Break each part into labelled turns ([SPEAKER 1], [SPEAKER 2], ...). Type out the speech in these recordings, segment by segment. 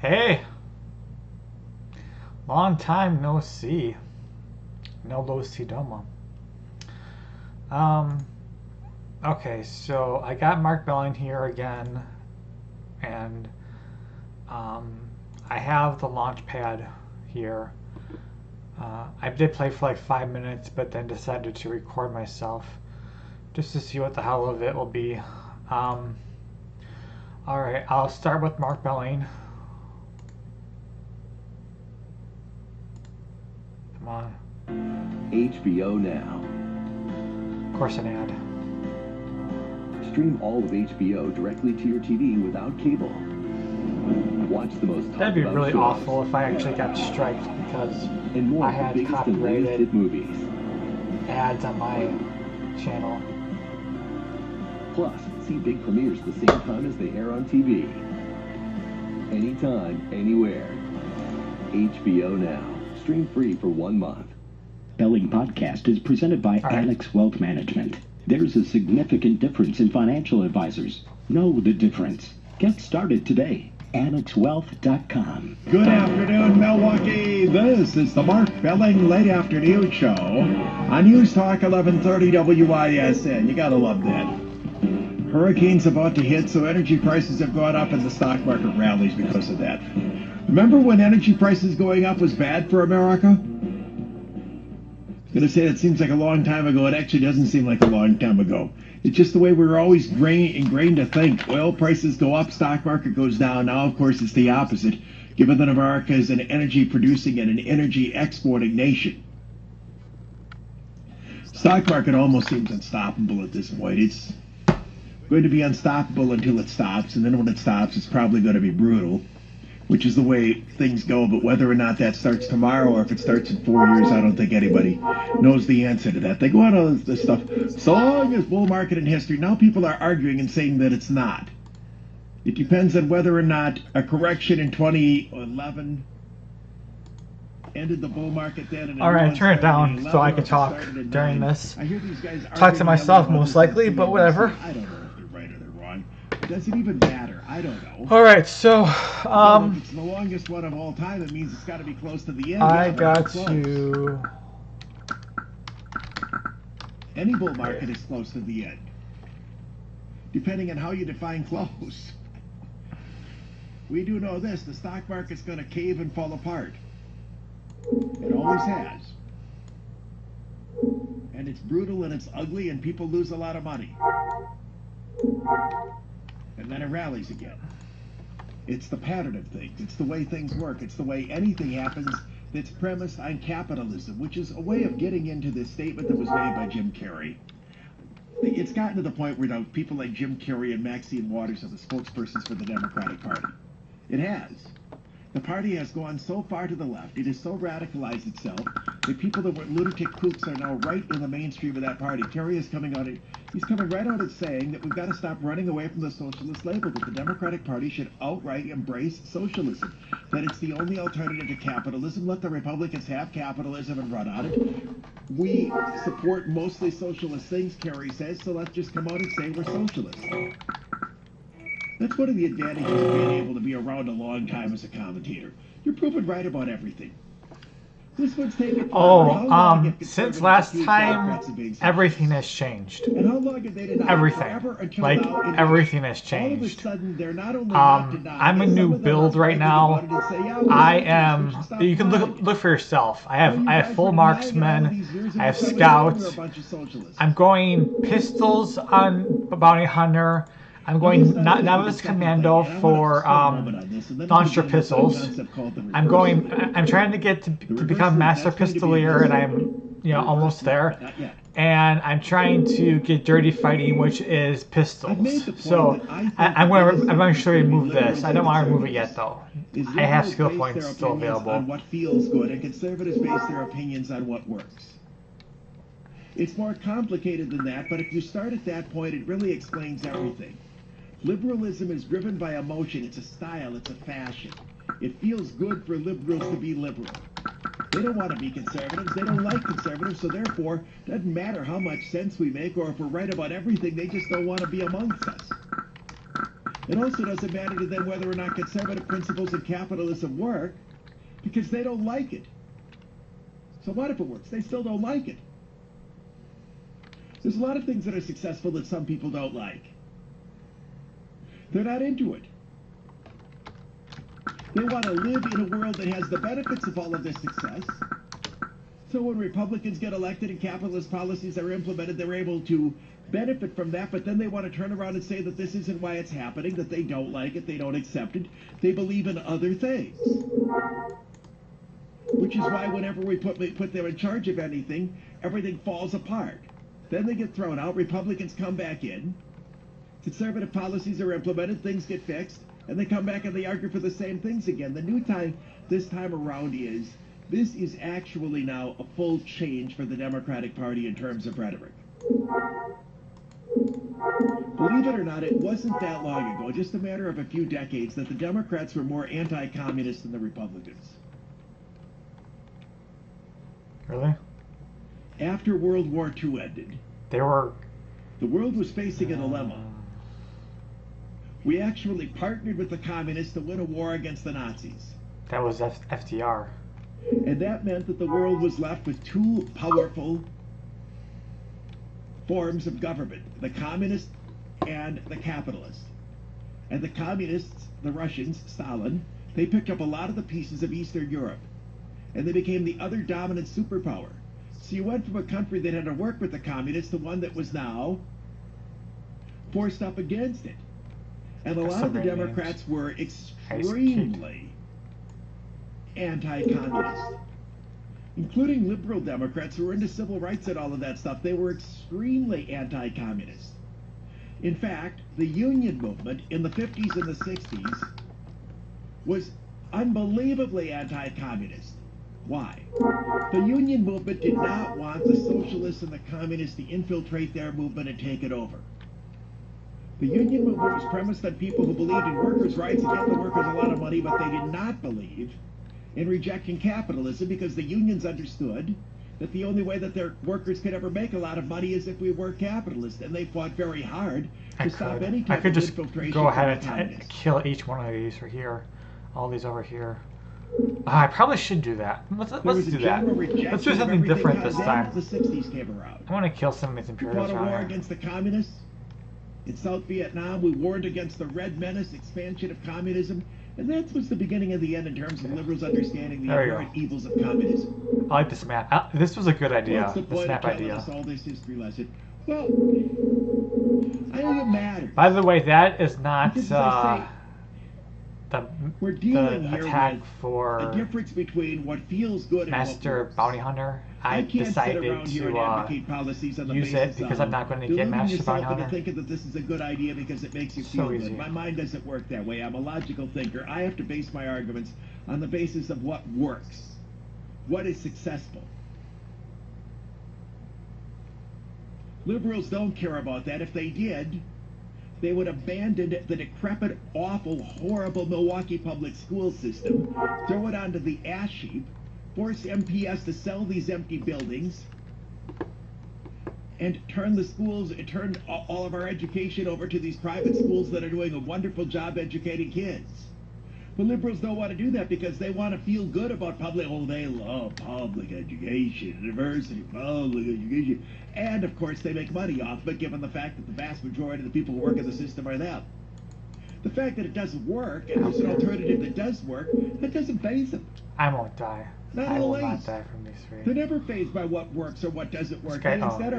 [SPEAKER 1] Hey, long time no see. No Loceedoma. Um, okay, so I got Mark Belling here again, and um, I have the launch pad here. I did play for like 5 minutes, but then decided to record myself just to see what the hell of it will be. Um, Alright, I'll start with Mark Belling. Come on.
[SPEAKER 2] HBO Now.
[SPEAKER 1] Of course, an ad.
[SPEAKER 2] Stream all of HBO directly to your TV without cable. Watch the most
[SPEAKER 1] That'd be
[SPEAKER 2] talked-about
[SPEAKER 1] really
[SPEAKER 2] shows
[SPEAKER 1] awful if I actually got striked because
[SPEAKER 2] and more
[SPEAKER 1] I
[SPEAKER 2] of the
[SPEAKER 1] had
[SPEAKER 2] biggest and latest
[SPEAKER 1] copyrighted
[SPEAKER 2] hit movies.
[SPEAKER 1] ads on my channel.
[SPEAKER 2] Plus, see big premieres the same time as they air on TV. Anytime, anywhere. HBO Now. Stream free for 1 month.
[SPEAKER 3] Belling Podcast is presented by Alex Wealth Management. There's a significant difference in financial advisors. Know the difference. Get started today. AlexWealth.com.
[SPEAKER 4] Good afternoon, Milwaukee. This is the Mark Belling Late Afternoon Show on News Talk 1130 WISN. You gotta love that. Hurricane's about to hit, so energy prices have gone up and the stock market rallies because of that. Remember when energy prices going up was bad for America? I was going to say it seems like a long time ago. It actually doesn't seem like a long time ago. It's just the way we're always ingrained to think. Oil prices go up, stock market goes down. Now, of course, it's the opposite, given that America is an energy-producing and an energy-exporting nation. Stock market almost seems unstoppable at this point. It's going to be unstoppable until it stops, and then when it stops, it's probably going to be brutal, which is the way things go. But whether or not that starts tomorrow or if it starts in 4 years, I don't think anybody knows the answer to that. They go on all this stuff. So long as bull market in history, now people are arguing and saying that it's not. It depends on whether or not a correction in 2011 ended the bull market then.
[SPEAKER 1] All right, turn it down so I can talk during this. Talk to myself most likely, but whatever.
[SPEAKER 4] I don't know if they're right or they're wrong. Does it even matter? I don't know.
[SPEAKER 1] All right, so
[SPEAKER 4] If it's the longest one of all time, it means it's got to be close to the end.
[SPEAKER 1] I got to.
[SPEAKER 4] Any bull market is close to the end, depending on how you define close. We do know this: the stock market's going to cave and fall apart. It always has. And it's brutal and it's ugly and people lose a lot of money. And then it rallies again. It's the pattern of things. It's the way things work. It's the way anything happens that's premised on capitalism, which is a way of getting into this statement that was made by Jim Carrey. It's gotten to the point where now people like Jim Carrey and Maxine Waters are the spokespersons for the Democratic Party. It has. The party has gone so far to the left, it has so radicalized itself, that people that were lunatic kooks are now right in the mainstream of that party. Kerry is coming out, he's coming right out and saying that we've got to stop running away from the socialist label, that the Democratic Party should outright embrace socialism, that it's the only alternative to capitalism. Let the Republicans have capitalism and run on it. We support mostly socialist things, Kerry says, so let's just come out and say we're socialists. That's one of the advantages of being able to be around a long time as a commentator. You're proven right about everything. This one's taken
[SPEAKER 1] since last time, everything has changed.
[SPEAKER 4] And how long have they denied
[SPEAKER 1] everything. Like, everything has changed.
[SPEAKER 4] All of a sudden, they're not only not denying,
[SPEAKER 1] I'm a new build right now. I am. You can look for yourself. I have full marksmen. I have scouts. I'm going pistols on bounty hunter. I'm going novice commando for launcher pistols. I'm trying to get to become master pistolier, and I'm almost there. And I'm trying to get dirty fighting, which is pistols. So I'm going to show you move this. I don't want to remove it yet though. I have skill points still available.
[SPEAKER 4] On what feels good, and conservatives base their opinions on what works. It's more complicated than that, but if you start at that point, it really explains everything. Liberalism is driven by emotion. It's a style. It's a fashion. It feels good for liberals to be liberal. They don't want to be conservatives. They don't like conservatives, so therefore, it doesn't matter how much sense we make or if we're right about everything, they just don't want to be amongst us. It also doesn't matter to them whether or not conservative principles of capitalism work, because they don't like it. So what if it works? They still don't like it. There's a lot of things that are successful that some people don't like. They're not into it. They want to live in a world that has the benefits of all of this success. So when Republicans get elected and capitalist policies are implemented, they're able to benefit from that, but then they want to turn around and say that this isn't why it's happening, that they don't like it, they don't accept it, they believe in other things. Which is why whenever we put them in charge of anything, everything falls apart. Then they get thrown out, Republicans come back in, conservative policies are implemented, things get fixed, and they come back and they argue for the same things again. The new time this time around is, this is actually now a full change for the Democratic Party in terms of rhetoric. Believe it or not, it wasn't that long ago, just a matter of a few decades, that the Democrats were more anti-communist than the Republicans.
[SPEAKER 1] Really?
[SPEAKER 4] After World War II ended,
[SPEAKER 1] They were...
[SPEAKER 4] the world was facing a dilemma. We actually partnered with the communists to win a war against the Nazis.
[SPEAKER 1] That was FDR.
[SPEAKER 4] And that meant that the world was left with two powerful forms of government, the communist and the capitalist. And the communists, the Russians, Stalin, they picked up a lot of the pieces of Eastern Europe. And they became the other dominant superpower. So you went from a country that had to work with the communists to one that was now forced up against it. And a lot of the Democrats were extremely anti-communist, including liberal Democrats who were into civil rights and all of that stuff. They were extremely anti-communist. In fact, the union movement in the 50s and the 60s was unbelievably anti-communist. Why? The union movement did not want the socialists and the communists to infiltrate their movement and take it over. The union movement was premised on people who believed in workers' rights and gave the workers a lot of money, but they did not believe in rejecting capitalism, because the unions understood that the only way that their workers could ever make a lot of money is if we were capitalist, and they fought very hard to stop any type of infiltration.
[SPEAKER 1] Go ahead and kill each one of these right here. All these over here. I probably should do that. Let's do that. Let's do something different this time.
[SPEAKER 4] The 60s came around.
[SPEAKER 1] I want to kill some of these imperialists.
[SPEAKER 4] We fought a war against the communists. In South Vietnam, we warred against the Red Menace, expansion of communism, and that was the beginning of the end in terms of liberals understanding the inherent evils of communism.
[SPEAKER 1] I like this map. This was a good idea.
[SPEAKER 4] What's the point
[SPEAKER 1] this map
[SPEAKER 4] of telling
[SPEAKER 1] idea.
[SPEAKER 4] us all this history lesson? Well, I don't think it matters.
[SPEAKER 1] By the way, that is not
[SPEAKER 4] we're dealing
[SPEAKER 1] the
[SPEAKER 4] here
[SPEAKER 1] attack
[SPEAKER 4] with
[SPEAKER 1] for
[SPEAKER 4] a difference between what feels good and
[SPEAKER 1] Master
[SPEAKER 4] what works.
[SPEAKER 1] Bounty Hunter. I decided to use it because I'm not going to get Master Bounty Hunter.
[SPEAKER 4] Thinking that this is a good idea because it makes you feel good. My mind doesn't work that way. I'm a logical thinker. I have to base my arguments on the basis of what works, what is successful. Liberals don't care about that. If they did, they would abandon the decrepit, awful, horrible Milwaukee public school system, throw it onto the ash heap, force MPS to sell these empty buildings, and turn the schools, turn all of our education over to these private schools that are doing a wonderful job educating kids. But liberals don't want to do that because they want to feel good about public. Oh, they love public education, diversity, public education. And, of course, they make money off of it, given the fact that the vast majority of the people who work in the system are them. The fact that it doesn't work, and there's an alternative that does work, that doesn't faze them.
[SPEAKER 1] I won't die. I will not die from these three.
[SPEAKER 4] They're never fazed by what works or what doesn't work. They instead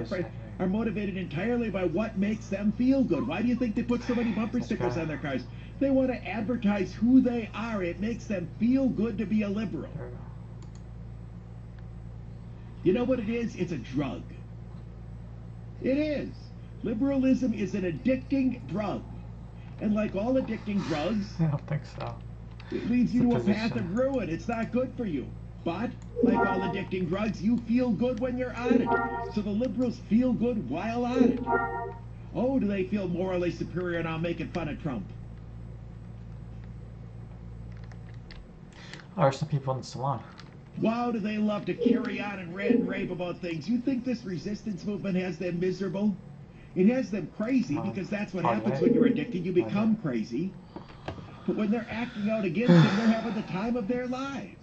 [SPEAKER 4] are motivated entirely by what makes them feel good. Why do you think they put so many bumper stickers on their cars? They want to advertise who they are. It makes them feel good to be a liberal. You know what it is? It's a drug. It is. Liberalism is an addicting drug. And like all addicting drugs,
[SPEAKER 1] I don't think so.
[SPEAKER 4] It leads you to a path of ruin. It's not good for you. But, like all addicting drugs, you feel good when you're on it. So the liberals feel good while on it. Oh, do they feel morally superior now making fun of Trump?
[SPEAKER 1] Oh, there's some people in the salon.
[SPEAKER 4] Wow, do they love to carry on and rant and rave about things. You think this resistance movement has them miserable? It has them crazy because that's what happens when you're addicted. You become crazy. But when they're acting out against him, they're having the time of their lives.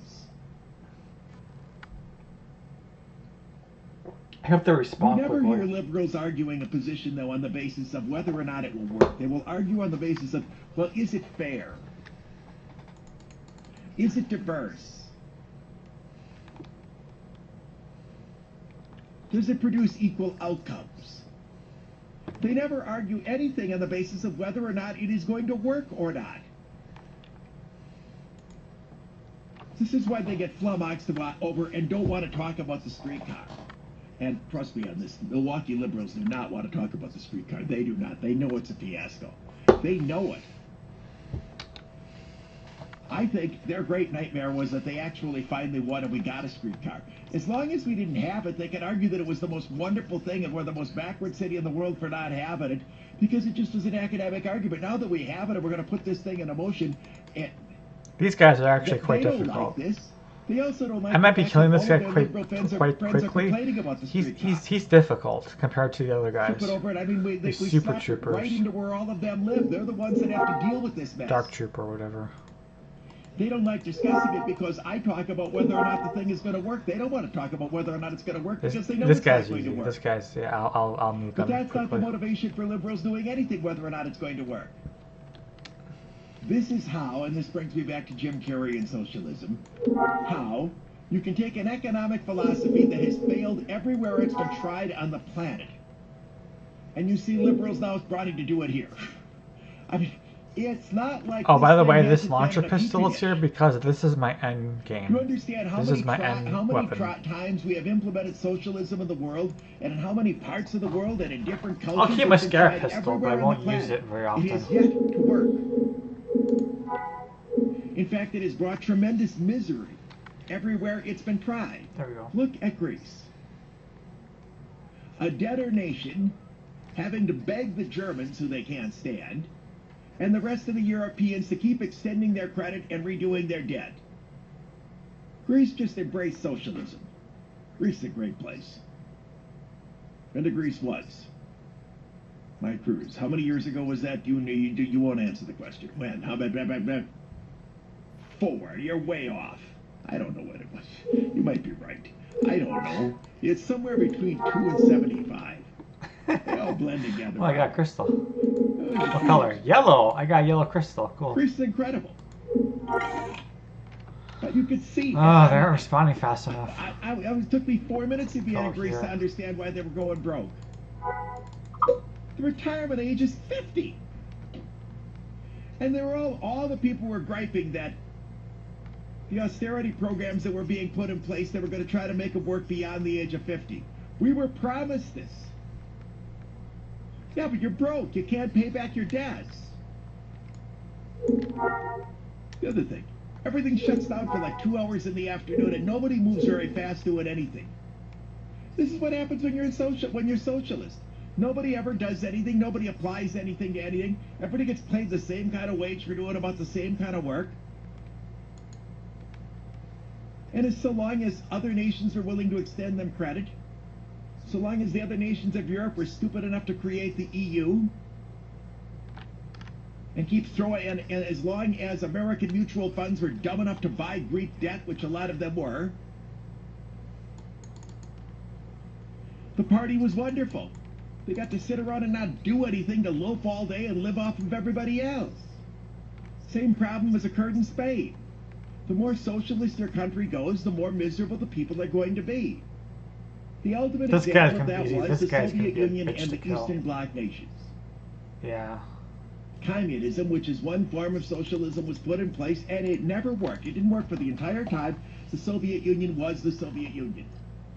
[SPEAKER 1] I hope they respond
[SPEAKER 4] You never
[SPEAKER 1] quickly.
[SPEAKER 4] hear liberals arguing a position, though, on the basis of whether or not it will work. They will argue on the basis of, well, is it fair? Is it diverse? Does it produce equal outcomes? They never argue anything on the basis of whether or not it is going to work or not. This is why they get flummoxed over and don't want to talk about the streetcar. And trust me on this, Milwaukee liberals do not want to talk about the streetcar. They do not. They know it's a fiasco. They know it. I think their great nightmare was that they actually finally won and we got a streetcar. As long as we didn't have it, they could argue that it was the most wonderful thing and we're the most backward city in the world for not having it, because it just was an academic argument. Now that we have it and we're going to put this thing in motion, and
[SPEAKER 1] these guys are actually quite
[SPEAKER 4] they don't
[SPEAKER 1] difficult.
[SPEAKER 4] like this. They also don't like
[SPEAKER 1] I might be killing this guy quite
[SPEAKER 4] quickly.
[SPEAKER 1] He's difficult compared to the other guys.
[SPEAKER 4] I mean, we
[SPEAKER 1] super
[SPEAKER 4] slapped
[SPEAKER 1] troopers.
[SPEAKER 4] right into where all of them live. They're the ones that have to deal with this mess.
[SPEAKER 1] Dark Trooper or whatever.
[SPEAKER 4] They don't like discussing it because I talk about whether or not the thing is going to work. They don't want to talk about whether or not it's going to work because they know it's not going to work.
[SPEAKER 1] This guy's, yeah, I'll move
[SPEAKER 4] But
[SPEAKER 1] them
[SPEAKER 4] that's not the
[SPEAKER 1] quickly.
[SPEAKER 4] motivation for liberals doing anything, whether or not it's going to work. This is how, and this brings me back to Jim Carrey and socialism, how you can take an economic philosophy that has failed everywhere it's been tried on the planet, and you see liberals now trying to do it here. I mean, it's not like.
[SPEAKER 1] Oh, by the way,
[SPEAKER 4] has
[SPEAKER 1] this
[SPEAKER 4] to
[SPEAKER 1] launcher
[SPEAKER 4] stand on a
[SPEAKER 1] pistol is
[SPEAKER 4] petri
[SPEAKER 1] here
[SPEAKER 4] dish.
[SPEAKER 1] because this is my end game.
[SPEAKER 4] You understand how
[SPEAKER 1] This
[SPEAKER 4] many,
[SPEAKER 1] is my end weapon.
[SPEAKER 4] times we have implemented socialism in the world, and in how many parts of the world and in different cultures.
[SPEAKER 1] I'll keep my
[SPEAKER 4] it's been
[SPEAKER 1] scare
[SPEAKER 4] tried
[SPEAKER 1] pistol, but I
[SPEAKER 4] everywhere on
[SPEAKER 1] won't
[SPEAKER 4] the
[SPEAKER 1] use
[SPEAKER 4] planet.
[SPEAKER 1] it very
[SPEAKER 4] It has
[SPEAKER 1] often.
[SPEAKER 4] yet to work. In fact, it has brought tremendous misery everywhere it's been tried.
[SPEAKER 1] There we go.
[SPEAKER 4] Look at Greece. A debtor nation having to beg the Germans, who they can't stand, and the rest of the Europeans to keep extending their credit and redoing their debt. Greece just embraced socialism. Greece is a great place. And to Greece was. My cruise. How many years ago was that? You won't answer the question. When? How about 4? You're way off. I don't know what it was. You might be right. I don't know. It's somewhere between 2 and 75. They all blend together.
[SPEAKER 1] Oh, I got crystal. What color? Yellow. I got yellow crystal. Cool.
[SPEAKER 4] Greece is incredible. But you could see.
[SPEAKER 1] Oh, they're not responding fast enough.
[SPEAKER 4] It took me 4 minutes to be out of Greece
[SPEAKER 1] here.
[SPEAKER 4] to understand why they were going broke. The retirement age is 50. And they were all the people were griping that the austerity programs that were being put in place, they were going to try to make them work beyond the age of 50. We were promised this. Yeah, but you're broke. You can't pay back your debts. The other thing, everything shuts down for like 2 hours in the afternoon and nobody moves very fast doing anything. This is what happens when you're socialist. Nobody ever does anything. Nobody applies anything to anything. Everybody gets paid the same kind of wage for doing about the same kind of work. And as so long as other nations are willing to extend them credit, so long as the other nations of Europe were stupid enough to create the EU, and keep throwing, and as long as American mutual funds were dumb enough to buy Greek debt, which a lot of them were, the party was wonderful. They got to sit around and not do anything, to loaf all day and live off of everybody else. Same problem has occurred in Spain. The more socialist your country goes, the more miserable the people are going to be. The ultimate example of that was the Soviet Union and the Eastern Bloc nations.
[SPEAKER 1] Yeah.
[SPEAKER 4] Communism, which is one form of socialism, was put in place, and it never worked. It didn't work for the entire time the Soviet Union was the Soviet Union.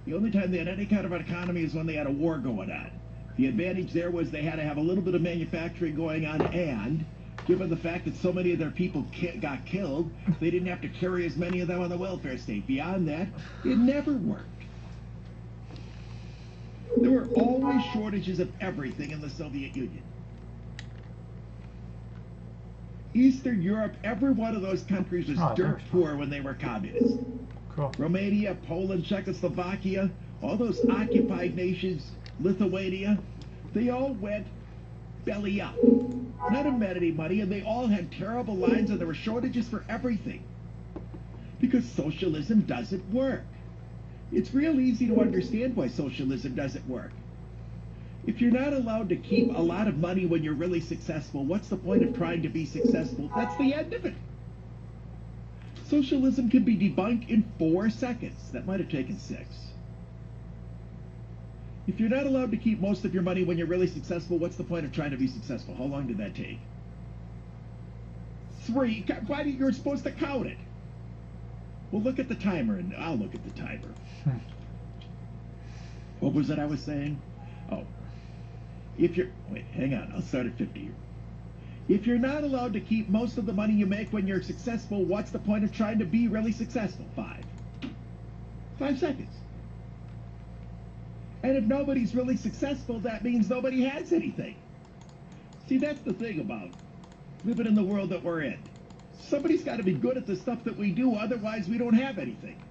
[SPEAKER 4] The only time they had any kind of an economy is when they had a war going on. The advantage there was they had to have a little bit of manufacturing going on, and given the fact that so many of their people got killed, they didn't have to carry as many of them on the welfare state. Beyond that, it never worked. There were always shortages of everything in the Soviet Union. Eastern Europe, every one of those countries was dirt poor when they were communist.
[SPEAKER 1] Cool.
[SPEAKER 4] Romania, Poland, Czechoslovakia, all those occupied nations, Lithuania, They all went belly up. None of them had any money, and they all had terrible lines, and there were shortages for everything. Because socialism doesn't work. It's real easy to understand why socialism doesn't work. If you're not allowed to keep a lot of money when you're really successful, what's the point of trying to be successful? That's the end of it. Socialism can be debunked in 4 seconds. That might have taken 6. If you're not allowed to keep most of your money when you're really successful, what's the point of trying to be successful? How long did that take? 3. Why do you're supposed to count it? Well, look at the timer, and I'll look at the timer. What was it I was saying? Oh. If you're... Wait, hang on. I'll start at 50. If you're not allowed to keep most of the money you make when you're successful, what's the point of trying to be really successful? 5. 5 seconds. And if nobody's really successful, that means nobody has anything. See, that's the thing about living in the world that we're in. Somebody's got to be good at the stuff that we do, otherwise we don't have anything.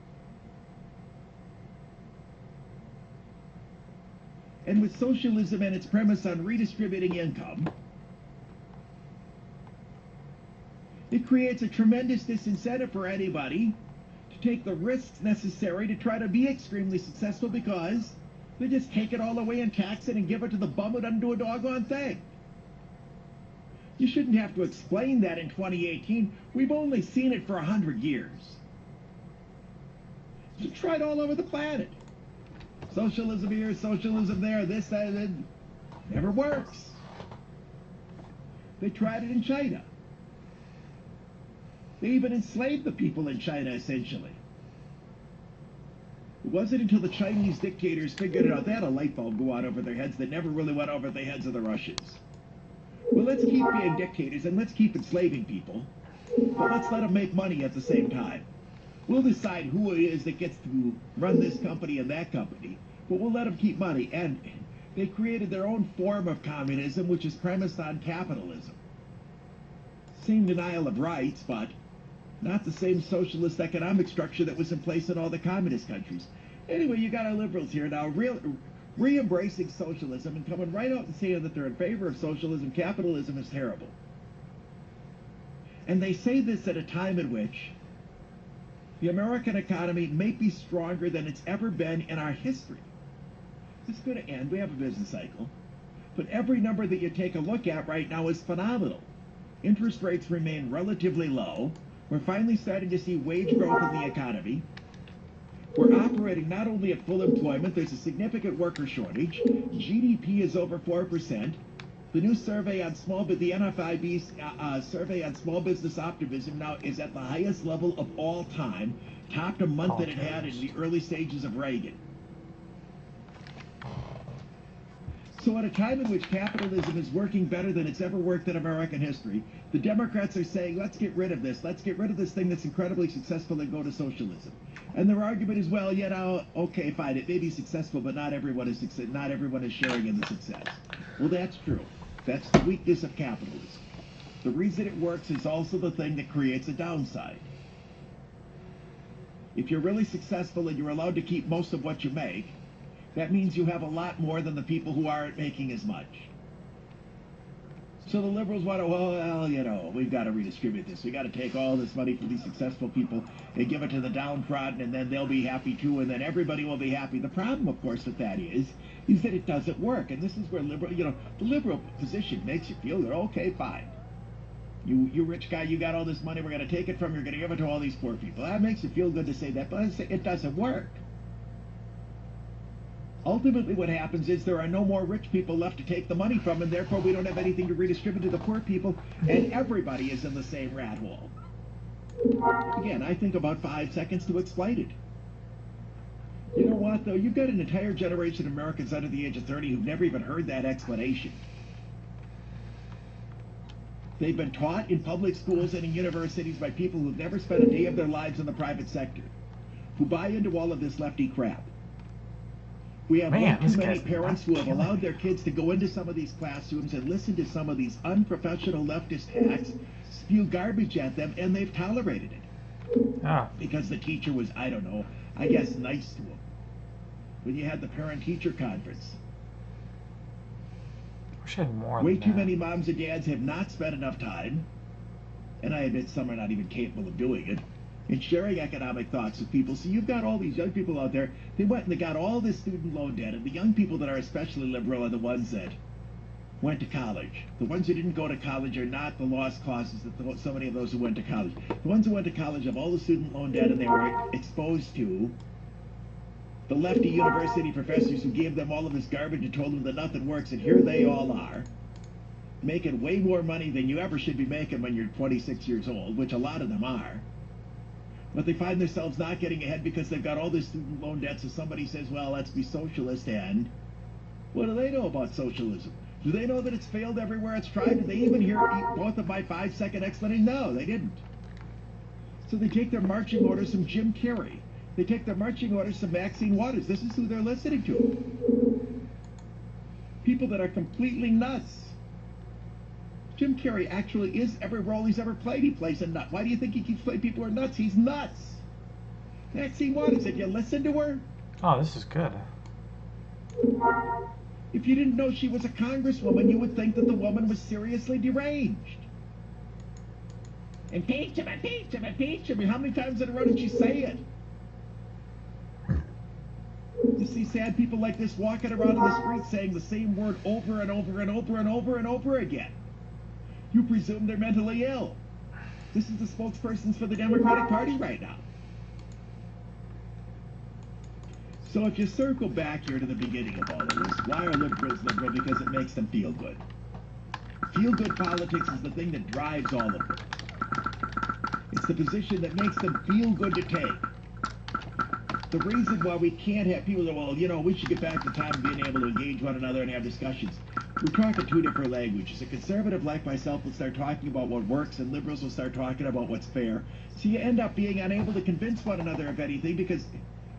[SPEAKER 4] And with socialism and its premise on redistributing income, it creates a tremendous disincentive for anybody to take the risks necessary to try to be extremely successful, because they just take it all away and tax it and give it to the bum who doesn't do a doggone thing. You shouldn't have to explain that in 2018. We've only seen it for 100 years. It's tried all over the planet. Socialism here, socialism there, this, that, that. Never works. They tried it in China. They even enslaved the people in China, essentially. It wasn't until the Chinese dictators figured it out. They had a light bulb go out over their heads that never really went over the heads of the Russians. Well, let's keep being dictators and let's keep enslaving people, but let's let them make money at the same time. We'll decide who it is that gets to run this company and that company, but we'll let them keep money. And they created their own form of communism, which is premised on capitalism. Same denial of rights, but not the same socialist economic structure that was in place in all the communist countries. Anyway, you got our liberals here now re-embracing socialism and coming right out and saying that they're in favor of socialism. Capitalism is terrible. And they say this at a time in which the American economy may be stronger than it's ever been in our history. It's going to end. We have a business cycle. But every number that you take a look at right now is phenomenal. Interest rates remain relatively low. We're finally starting to see wage growth in the economy. We're operating not only at full employment, there's a significant worker shortage. GDP is over 4%. The new survey on the NFIB's survey on small business optimism now is at the highest level of all time, topped a month that it had in the early stages of Reagan. So at a time in which capitalism is working better than it's ever worked in American history, the Democrats are saying, let's get rid of this. Let's get rid of this thing that's incredibly successful and go to socialism. And their argument is, well, you know, okay, fine, it may be successful, but not everyone is sharing in the success. Well, that's true. That's the weakness of capitalism. The reason it works is also the thing that creates a downside. If you're really successful and you're allowed to keep most of what you make, that means you have a lot more than the people who aren't making as much. So the liberals want to, well, you know, we've got to redistribute this. We've got to take all this money from these successful people and give it to the downtrodden, and then they'll be happy too, and then everybody will be happy. The problem, of course, with that is that it doesn't work. And this is where the liberal position makes you feel that, okay, fine. You rich guy, you got all this money, we're going to take it from you, we're going to give it to all these poor people. That makes you feel good to say that, but it doesn't work. Ultimately, what happens is there are no more rich people left to take the money from, and therefore we don't have anything to redistribute to the poor people, and everybody is in the same rat hole. Again, I think about 5 seconds to explain it. You know what, though? You've got an entire generation of Americans under the age of 30 who've never even heard that explanation. They've been taught in public schools and in universities by people who've never spent a day of their lives in the private sector, who buy into all of this lefty crap. We have too many parents who have allowed their kids to go into some of these classrooms and listen to some of these unprofessional leftist hacks spew garbage at them, and they've tolerated it. Because the teacher was, I don't know, I guess nice to them. When you had the parent-teacher conference.
[SPEAKER 1] wish I had more
[SPEAKER 4] Way
[SPEAKER 1] than
[SPEAKER 4] too
[SPEAKER 1] that.
[SPEAKER 4] many moms and dads have not spent enough time, and I admit some are not even capable of doing it, in sharing economic thoughts with people. So you've got all these young people out there, they went and they got all this student loan debt, and the young people that are especially liberal are the ones that went to college. The ones who didn't go to college are not the lost causes that so many of those who went to college. The ones who went to college have all the student loan debt, and they were exposed to the lefty university professors who gave them all of this garbage and told them that nothing works, and here they all are, making way more money than you ever should be making when you're 26 years old, which a lot of them are. But they find themselves not getting ahead because they've got all this student loan debt, so somebody says, well, let's be socialist, and what do they know about socialism? Do they know that it's failed everywhere it's tried? Did they even hear both of my 5-second explanations? No, they didn't. So they take their marching orders from Jim Carrey. They take their marching orders from Maxine Waters. This is who they're listening to. People that are completely nuts. Jim Carrey actually is every role he's ever played. He plays a nut. Why do you think he keeps playing people who are nuts? He's nuts. Maxine Waters, if you listen to her.
[SPEAKER 1] Oh, this is good.
[SPEAKER 4] If you didn't know she was a congresswoman, you would think that the woman was seriously deranged. Impeach him, impeach him, impeach him. How many times in a row did she say it? You see sad people like this walking around in the street saying the same word over and over and over and over and over again. You presume they're mentally ill. This is the spokespersons for the Democratic Party right now. So if you circle back here to the beginning of all of this, why are liberals liberal? Because it makes them feel good. Feel-good politics is the thing that drives all of them. It's the position that makes them feel good to take. The reason why we can't have people that, well, you know, we should get back to time of being able to engage one another and have discussions. We're talking two different languages. A conservative like myself will start talking about what works, and liberals will start talking about what's fair. So you end up being unable to convince one another of anything because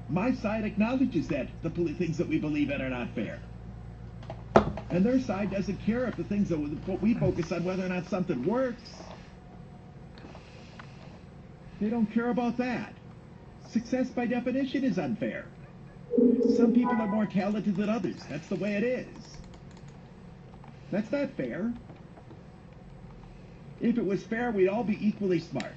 [SPEAKER 4] my side acknowledges that the things that we believe in are not fair. And their side doesn't care if the things that we focus on, whether or not something works. They don't care about that. Success by definition is unfair. Some people are more talented than others. That's the way it is. That's not fair. If it was fair, we'd all be equally smart.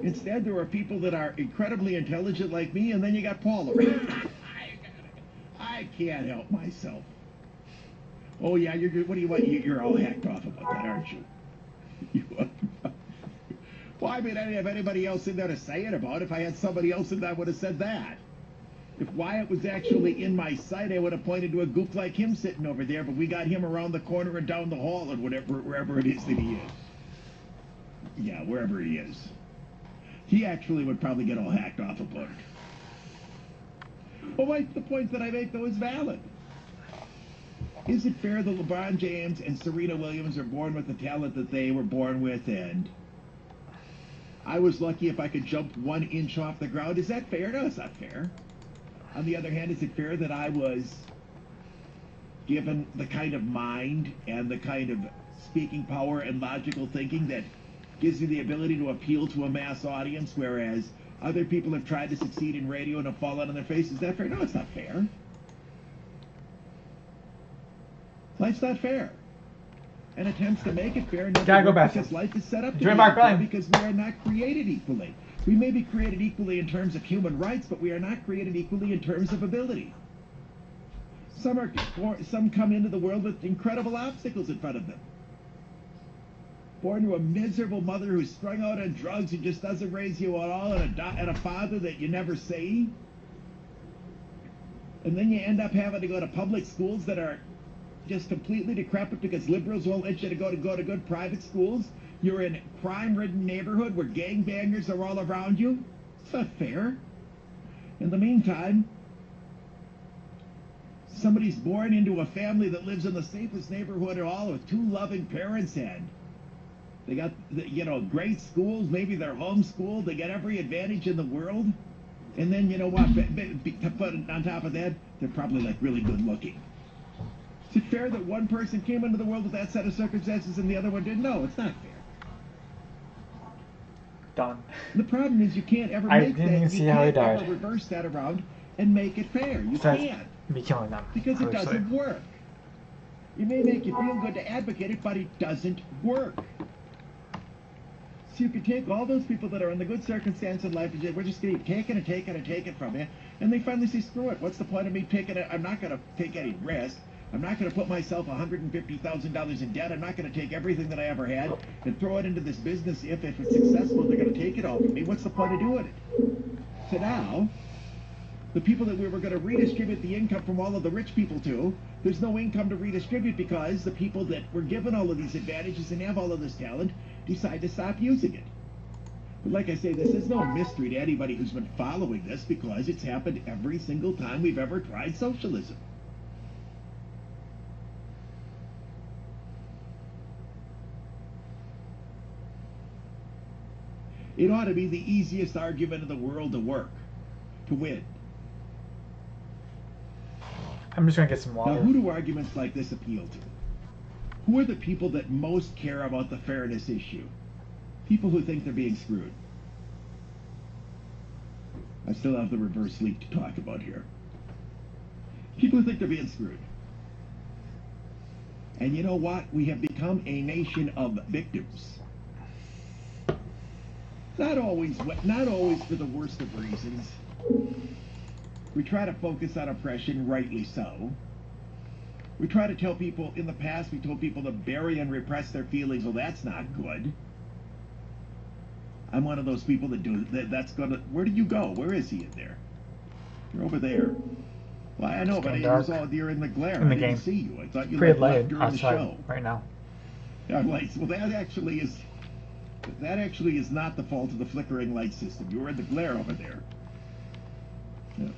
[SPEAKER 4] Instead, there are people that are incredibly intelligent like me, and then you got Paul around. I can't help myself. Oh yeah, what do you want? You're all hacked off about that, aren't you? Well, I mean, I didn't have anybody else in there to say it about. If I had somebody else in there, I would have said that. If Wyatt was actually in my sight, I would have pointed to a goof like him sitting over there, but we got him around the corner and down the hall and wherever it is that he is. Yeah, wherever he is. He actually would probably get all hacked off about it. Well, the point that I make, though, is valid. Is it fair that LeBron James and Serena Williams are born with the talent that they were born with, and I was lucky if I could jump 1 inch off the ground? Is that fair? No, it's not fair. On the other hand, is it fair that I was given the kind of mind and the kind of speaking power and logical thinking that gives you the ability to appeal to a mass audience, whereas other people have tried to succeed in radio and have fallen on their face? Is that fair? No, it's not fair. Life's not fair. And attempts to make it fair
[SPEAKER 1] Gotta go back.
[SPEAKER 4] because life is set up to
[SPEAKER 1] Enjoy
[SPEAKER 4] be
[SPEAKER 1] Mark
[SPEAKER 4] fair
[SPEAKER 1] Ryan.
[SPEAKER 4] because we are not created equally. We may be created equally in terms of human rights, but we are not created equally in terms of ability. Some come into the world with incredible obstacles in front of them. Born to a miserable mother who's strung out on drugs and just doesn't raise you at all, and a father that you never see. And then you end up having to go to public schools that are just completely decrepit because liberals won't let you to go to good private schools. You're in a crime-ridden neighborhood where gangbangers are all around you. It's not fair. In the meantime, somebody's born into a family that lives in the safest neighborhood at all with 2 loving parents, and they got, you know, great schools. Maybe they're homeschooled. They get every advantage in the world. And then, you know what, on top of that, they're probably, like, really good looking. Is it fair that one person came into the world with that set of circumstances and the other one didn't? No, it's not fair.
[SPEAKER 1] Done.
[SPEAKER 4] The problem is you can't ever
[SPEAKER 1] I
[SPEAKER 4] make
[SPEAKER 1] didn't
[SPEAKER 4] that.
[SPEAKER 1] even see how he died.
[SPEAKER 4] Ever reverse that around and make it fair. You
[SPEAKER 1] Besides
[SPEAKER 4] can't.
[SPEAKER 1] me killing them.
[SPEAKER 4] Because it
[SPEAKER 1] obviously.
[SPEAKER 4] doesn't work. It may make you feel good to advocate it, but it doesn't work. So you can take all those people that are in the good circumstance in life and say, we're just going to take it and take it and take it from you. And they finally say, screw it. What's the point of me taking it? I'm not going to take any risk. I'm not going to put myself $150,000 in debt. I'm not going to take everything that I ever had and throw it into this business. If it's successful, they're going to take it all from me. What's the point of doing it? So now, the people that we were going to redistribute the income from all of the rich people to, there's no income to redistribute because the people that were given all of these advantages and have all of this talent decide to stop using it. But like I say, this is no mystery to anybody who's been following this because it's happened every single time we've ever tried socialism. It ought to be the easiest argument in the world to win.
[SPEAKER 1] I'm just going to get some water.
[SPEAKER 4] Now, who do arguments like this appeal to? Who are the people that most care about the fairness issue? People who think they're being screwed. I still have the reverse leak to talk about here. People who think they're being screwed. And you know what? We have become a nation of victims. Not always for the worst of reasons. We try to focus on oppression, rightly so. We try to tell people, in the past we told people to bury and repress their feelings. Well, that's not good. I'm one of those people that do that's gonna. Where did you go? Where is he in there? You're over there. Well, I know, but it was all you're in the glare.
[SPEAKER 1] In the
[SPEAKER 4] I didn't
[SPEAKER 1] game.
[SPEAKER 4] see you. I thought you
[SPEAKER 1] Pretty
[SPEAKER 4] left
[SPEAKER 1] late
[SPEAKER 4] during the show.
[SPEAKER 1] outside right now.
[SPEAKER 4] I'm like, well, that actually is not the fault of the flickering light system. You were in the glare over there. Yeah.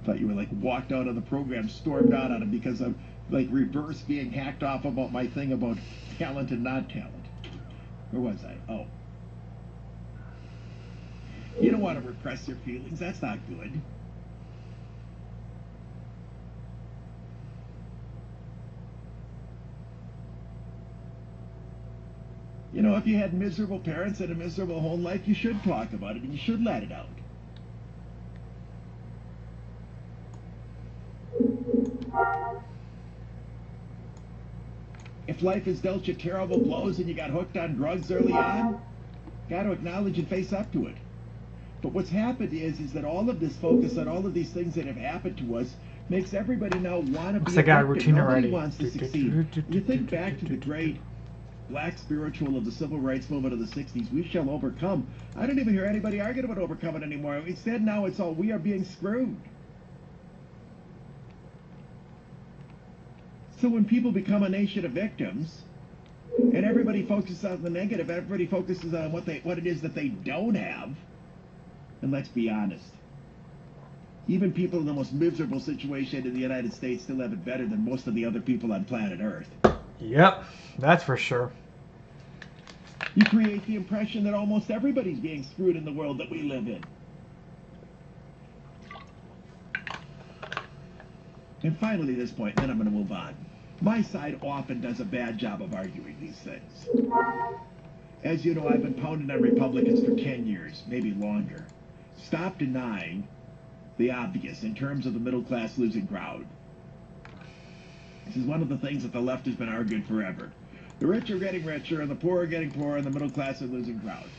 [SPEAKER 4] Thought you were like walked out of the program, stormed out on it because of like reverse being hacked off about my thing about talent and not talent. Where was I? Oh. You don't want to repress your feelings. That's not good. You know, if you had miserable parents and a miserable home life, you should talk about it and you should let it out. If life has dealt you terrible blows and you got hooked on drugs early on, got to acknowledge and face up to it. But what's happened is that all of this focus on all of these things that have happened to us makes everybody now want to be
[SPEAKER 1] I got a
[SPEAKER 4] victim.
[SPEAKER 1] routine
[SPEAKER 4] Nobody
[SPEAKER 1] already.
[SPEAKER 4] wants to succeed. You think back to the great black spiritual of the civil rights movement of the 60s, we shall overcome. I don't even hear anybody arguing about overcoming anymore. Instead, now it's all, we are being screwed. So when people become a nation of victims, and everybody focuses on the negative, everybody focuses on what it is that they don't have, and let's be honest, even people in the most miserable situation in the United States still have it better than most of the other people on planet Earth.
[SPEAKER 1] Yep, that's for sure.
[SPEAKER 4] You create the impression that almost everybody's being screwed in the world that we live in. And finally, this point, then I'm going to move on. My side often does a bad job of arguing these things. As you know, I've been pounding on Republicans for 10 years, maybe longer. Stop denying the obvious in terms of the middle class losing ground. This is one of the things that the left has been arguing forever. The rich are getting richer, and the poor are getting poorer, and the middle class are losing ground.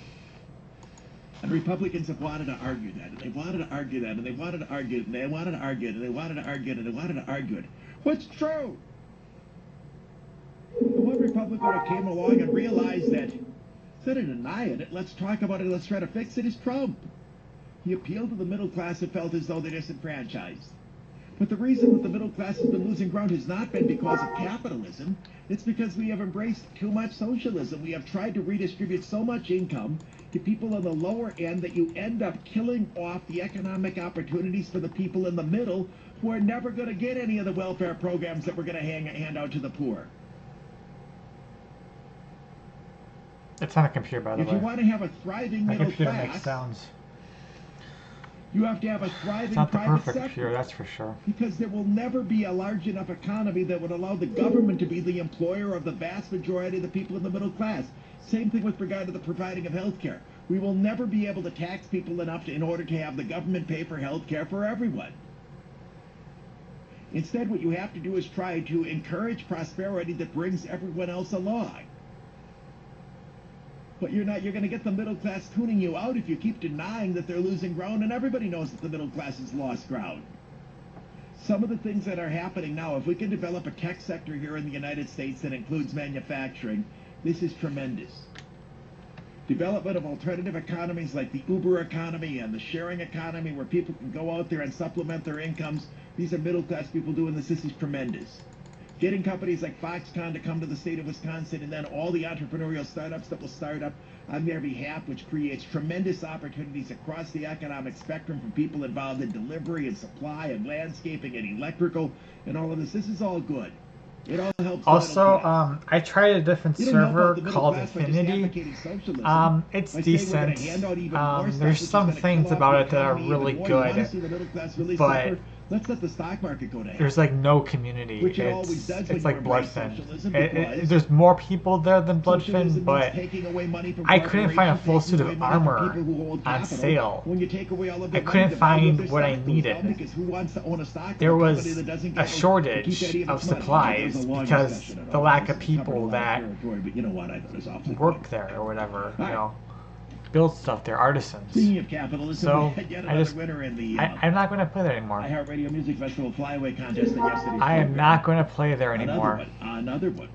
[SPEAKER 4] And Republicans have wanted to argue that, and they wanted to argue that, and they wanted to argue it, and they wanted to argue it, and they wanted to argue it, and they wanted to argue it. What's true? The one Republican who came along and realized that instead of denying it, let's talk about it, let's try to fix it, is Trump. He appealed to the middle class and felt as though they're disenfranchised. But the reason that the middle class has been losing ground has not been because of capitalism. It's because we have embraced too much socialism. We have tried to redistribute so much income to people on the lower end that you end up killing off the economic opportunities for the people in the middle who are never going to get any of the welfare programs that we're going to hand out to the poor.
[SPEAKER 1] It's on a computer, by the way.
[SPEAKER 4] If you want to have a thriving
[SPEAKER 1] My
[SPEAKER 4] middle
[SPEAKER 1] computer
[SPEAKER 4] class,
[SPEAKER 1] makes sounds.
[SPEAKER 4] you have to have a thriving
[SPEAKER 1] It's not the
[SPEAKER 4] private
[SPEAKER 1] perfect
[SPEAKER 4] sector.
[SPEAKER 1] computer, that's for sure.
[SPEAKER 4] Because there will never be a large enough economy that would allow the government to be the employer of the vast majority of the people in the middle class. Same thing with regard to the providing of health care. We will never be able to tax people enough in order to have the government pay for health care for everyone. Instead, what you have to do is try to encourage prosperity that brings everyone else along. But you're going to get the middle class tuning you out if you keep denying that they're losing ground, and everybody knows that the middle class has lost ground. Some of the things that are happening now, if we can develop a tech sector here in the United States that includes manufacturing, this is tremendous. Development of alternative economies like the Uber economy and the sharing economy where people can go out there and supplement their incomes. These are middle class people doing this. This is tremendous. Getting companies like Foxconn to come to the state of Wisconsin, and then all the entrepreneurial startups that will start up on their behalf, which creates tremendous opportunities across the economic spectrum for people involved in delivery and supply and landscaping and electrical and all of this. This is all good. It all helps.
[SPEAKER 1] Also, I tried a different server called Infinity. It's decent. There's some things about it that are really good, but
[SPEAKER 4] let's let the stock market go down.
[SPEAKER 1] There's like no community. It's like Bloodfin. There's more people there than Bloodfin, but I couldn't find a full suit of armor on sale. I couldn't find what I needed. There was a shortage of supplies because the lack of people that work there or whatever, you know, build stuff. They're artisans. So I'm not going to play there anymore.
[SPEAKER 4] iHeartRadio Music Festival Flyaway Contest and yesterday's
[SPEAKER 1] I am not going to play there anymore.
[SPEAKER 4] Another one.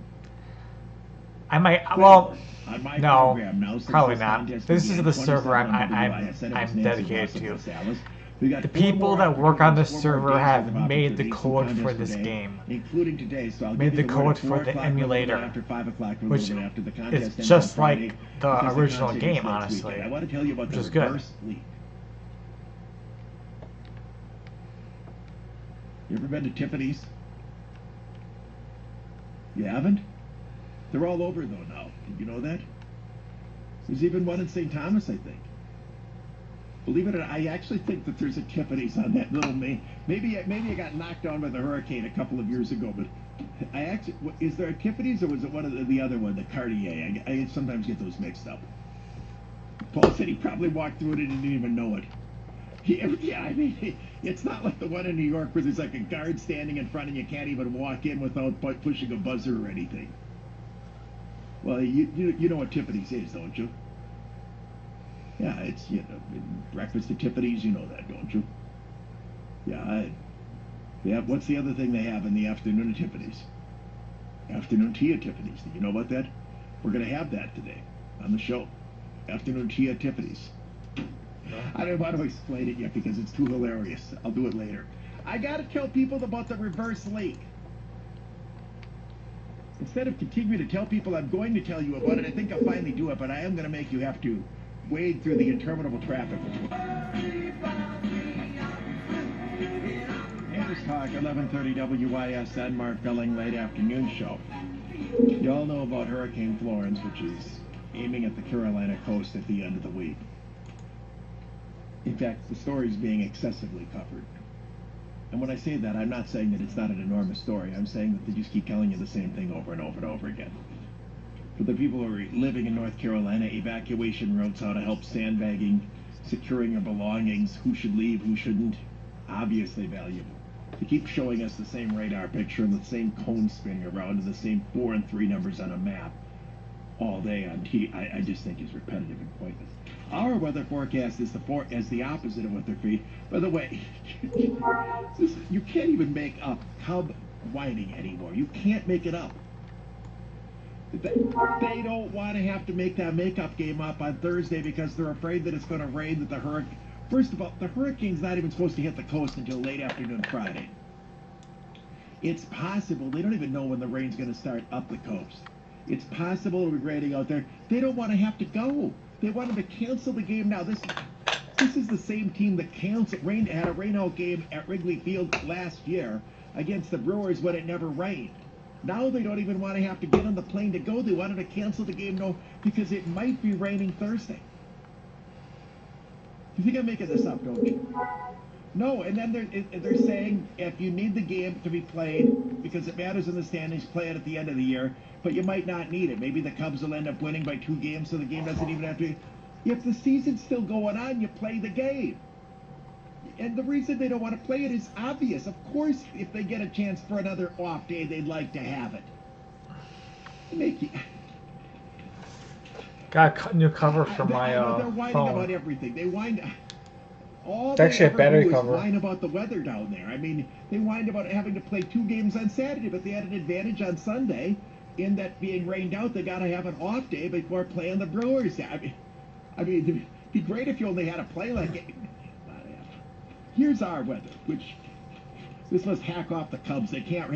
[SPEAKER 1] I might. Well, no, probably not. This is the server I'm dedicated to. The people that work on this server have made the code for this game. Made the code for the emulator, which is just like the original game, honestly, which is good.
[SPEAKER 4] You ever been to Tiffany's? You haven't? They're all over though now. Did you know that? There's even one in St. Thomas, I think. Believe it or not, I actually think that there's a Tiffany's on that little main. Maybe I got knocked down by the hurricane a couple of years ago, but I actually, is there a Tiffany's or was it one of the other one, the Cartier? I sometimes get those mixed up. Paul said he probably walked through it and didn't even know it. Yeah, I mean, it's not like the one in New York where there's like a guard standing in front and you can't even walk in without pushing a buzzer or anything. Well, you know what Tiffany's is, don't you? Yeah, it's, you know, breakfast at Tiffany's, you know that, don't you? Yeah, what's the other thing they have in the afternoon at Tiffany's? Afternoon tea at Tiffany's. Do you know about that? We're going to have that today on the show. Afternoon tea at Tiffany's. I don't want to explain it yet because it's too hilarious. I'll do it later. I got to tell people about the reverse leak. Instead of continuing to tell people I'm going to tell you about it, I think I'll finally do it, but I am going to make you have to wade through the interminable traffic. News Talk, 1130 WISN, Mark Belling, late afternoon show. You all know about Hurricane Florence, which is aiming at the Carolina coast at the end of the week. In fact, the story is being excessively covered. And when I say that, I'm not saying that it's not an enormous story. I'm saying that they just keep telling you the same thing over and over and over again. For the people who are living in North Carolina, evacuation routes, how to help sandbagging, securing your belongings, who should leave, who shouldn't, obviously valuable. They keep showing us the same radar picture and the same cone spinning around and the same 4 and 3 numbers on a map all day on TV. I just think is repetitive and pointless. Our weather forecast is the opposite of what they're feeding. By the way, you can't even make up cub whining anymore. You can't make it up. They don't want to have to make that makeup game up on Thursday because they're afraid that it's going to rain, that the hurricane... First of all, the hurricane's not even supposed to hit the coast until late afternoon Friday. It's possible. They don't even know when the rain's going to start up the coast. It's possible it'll be raining out there. They don't want to have to go. They want them to cancel the game now. This is the same team that had a rain-out game at Wrigley Field last year against the Brewers when it never rained. Now they don't even want to have to get on the plane to go. They wanted to cancel the game because it might be raining Thursday. You think I'm making this up, don't you? No, and then they're saying if you need the game to be played because it matters in the standings, play it at the end of the year, but you might not need it. Maybe the Cubs will end up winning by 2 games, so the game doesn't even have to be... If the season's still going on, you play the game. And the reason they don't want to play it is obvious. Of course, if they get a chance for another off day, they'd like to have it. Make you...
[SPEAKER 1] Got a new cover for my
[SPEAKER 4] they're whining
[SPEAKER 1] phone.
[SPEAKER 4] about everything. They whine. All
[SPEAKER 1] It's
[SPEAKER 4] they
[SPEAKER 1] actually a
[SPEAKER 4] ever
[SPEAKER 1] battery
[SPEAKER 4] do is
[SPEAKER 1] cover.
[SPEAKER 4] whine about the weather down there. I mean, they whined about having to play 2 games on Saturday, but they had an advantage on Sunday in that being rained out. They got to have an off day before playing the Brewers. I mean, it'd be great if you only had to play like it. Here's our weather, which this must hack off the Cubs. They can't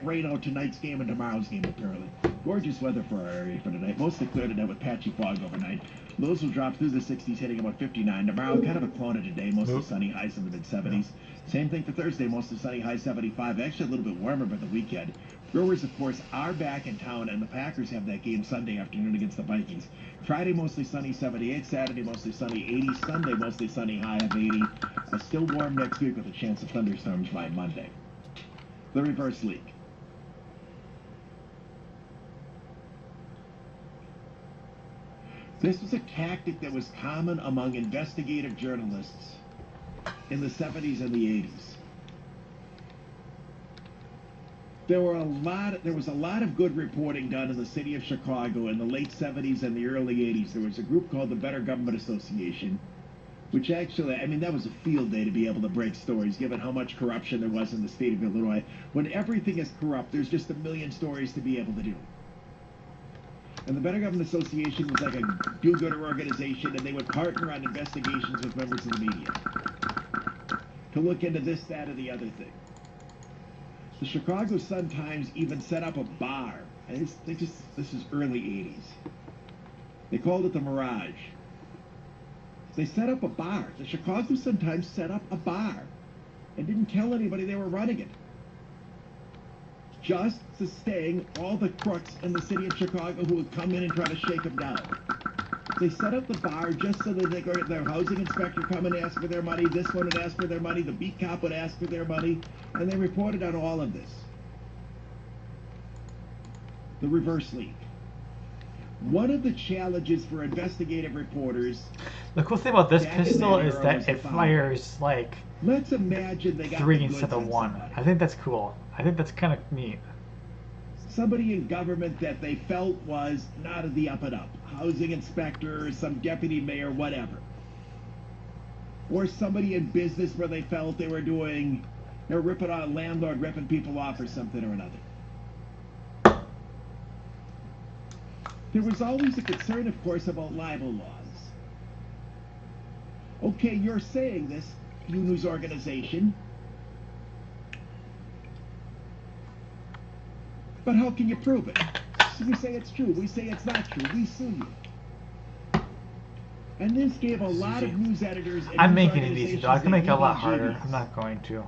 [SPEAKER 4] rain out tonight's game and tomorrow's game apparently. Gorgeous weather for our area for tonight. Mostly clear tonight with patchy fog overnight. Lows will drop through the 60s, hitting about 59. Tomorrow, kind of a clone of today, mostly sunny, highs in the mid-70s. Same thing for Thursday, mostly sunny, high 75. Actually, a little bit warmer for the weekend. Brewers, of course, are back in town, and the Packers have that game Sunday afternoon against the Vikings. Friday, mostly sunny, 78. Saturday, mostly sunny, 80. Sunday, mostly sunny, high of 80. Still warm next week with a chance of thunderstorms by Monday. The reverse leak. This was a tactic that was common among investigative journalists in the 70s and the 80s. There was a lot of good reporting done in the city of Chicago in the late 70s and the early 80s. There was a group called the Better Government Association, which actually, I mean, that was a field day to be able to break stories, given how much corruption there was in the state of Illinois. When everything is corrupt, there's just a million stories to be able to do. And the Better Government Association was like a do-gooder organization, and they would partner on investigations with members of the media to look into this, that, or the other thing. The Chicago Sun-Times even set up a bar. This is early 80s. They called it the Mirage. They set up a bar. The Chicago Sun-Times set up a bar and didn't tell anybody they were running it. Just to sting all the crooks in the city of Chicago who would come in and try to shake them down. They set up the bar just so that their housing inspector come and ask for their money, this one would ask for their money, the beat cop would ask for their money, and they reported on all of this. The reverse leak. One of the challenges for investigative reporters...
[SPEAKER 1] The cool thing about this pistol is that it fires like
[SPEAKER 4] Let's imagine they got
[SPEAKER 1] 3 instead of 1. I think that's cool. I think that's kind of neat.
[SPEAKER 4] Somebody in government that they felt was not of the up and up. Housing inspector, some deputy mayor, whatever. Or somebody in business where they felt they were ripping on a landlord, ripping people off or something or another. There was always a concern, of course, about libel laws. Okay, you're saying this, you news organization. But how can you prove it? So we say it's true. We say it's not true. We sue you. And this gave a lot of news editors and
[SPEAKER 1] I'm
[SPEAKER 4] news
[SPEAKER 1] making it easy, though. I can make it a lot harder. I'm not going to.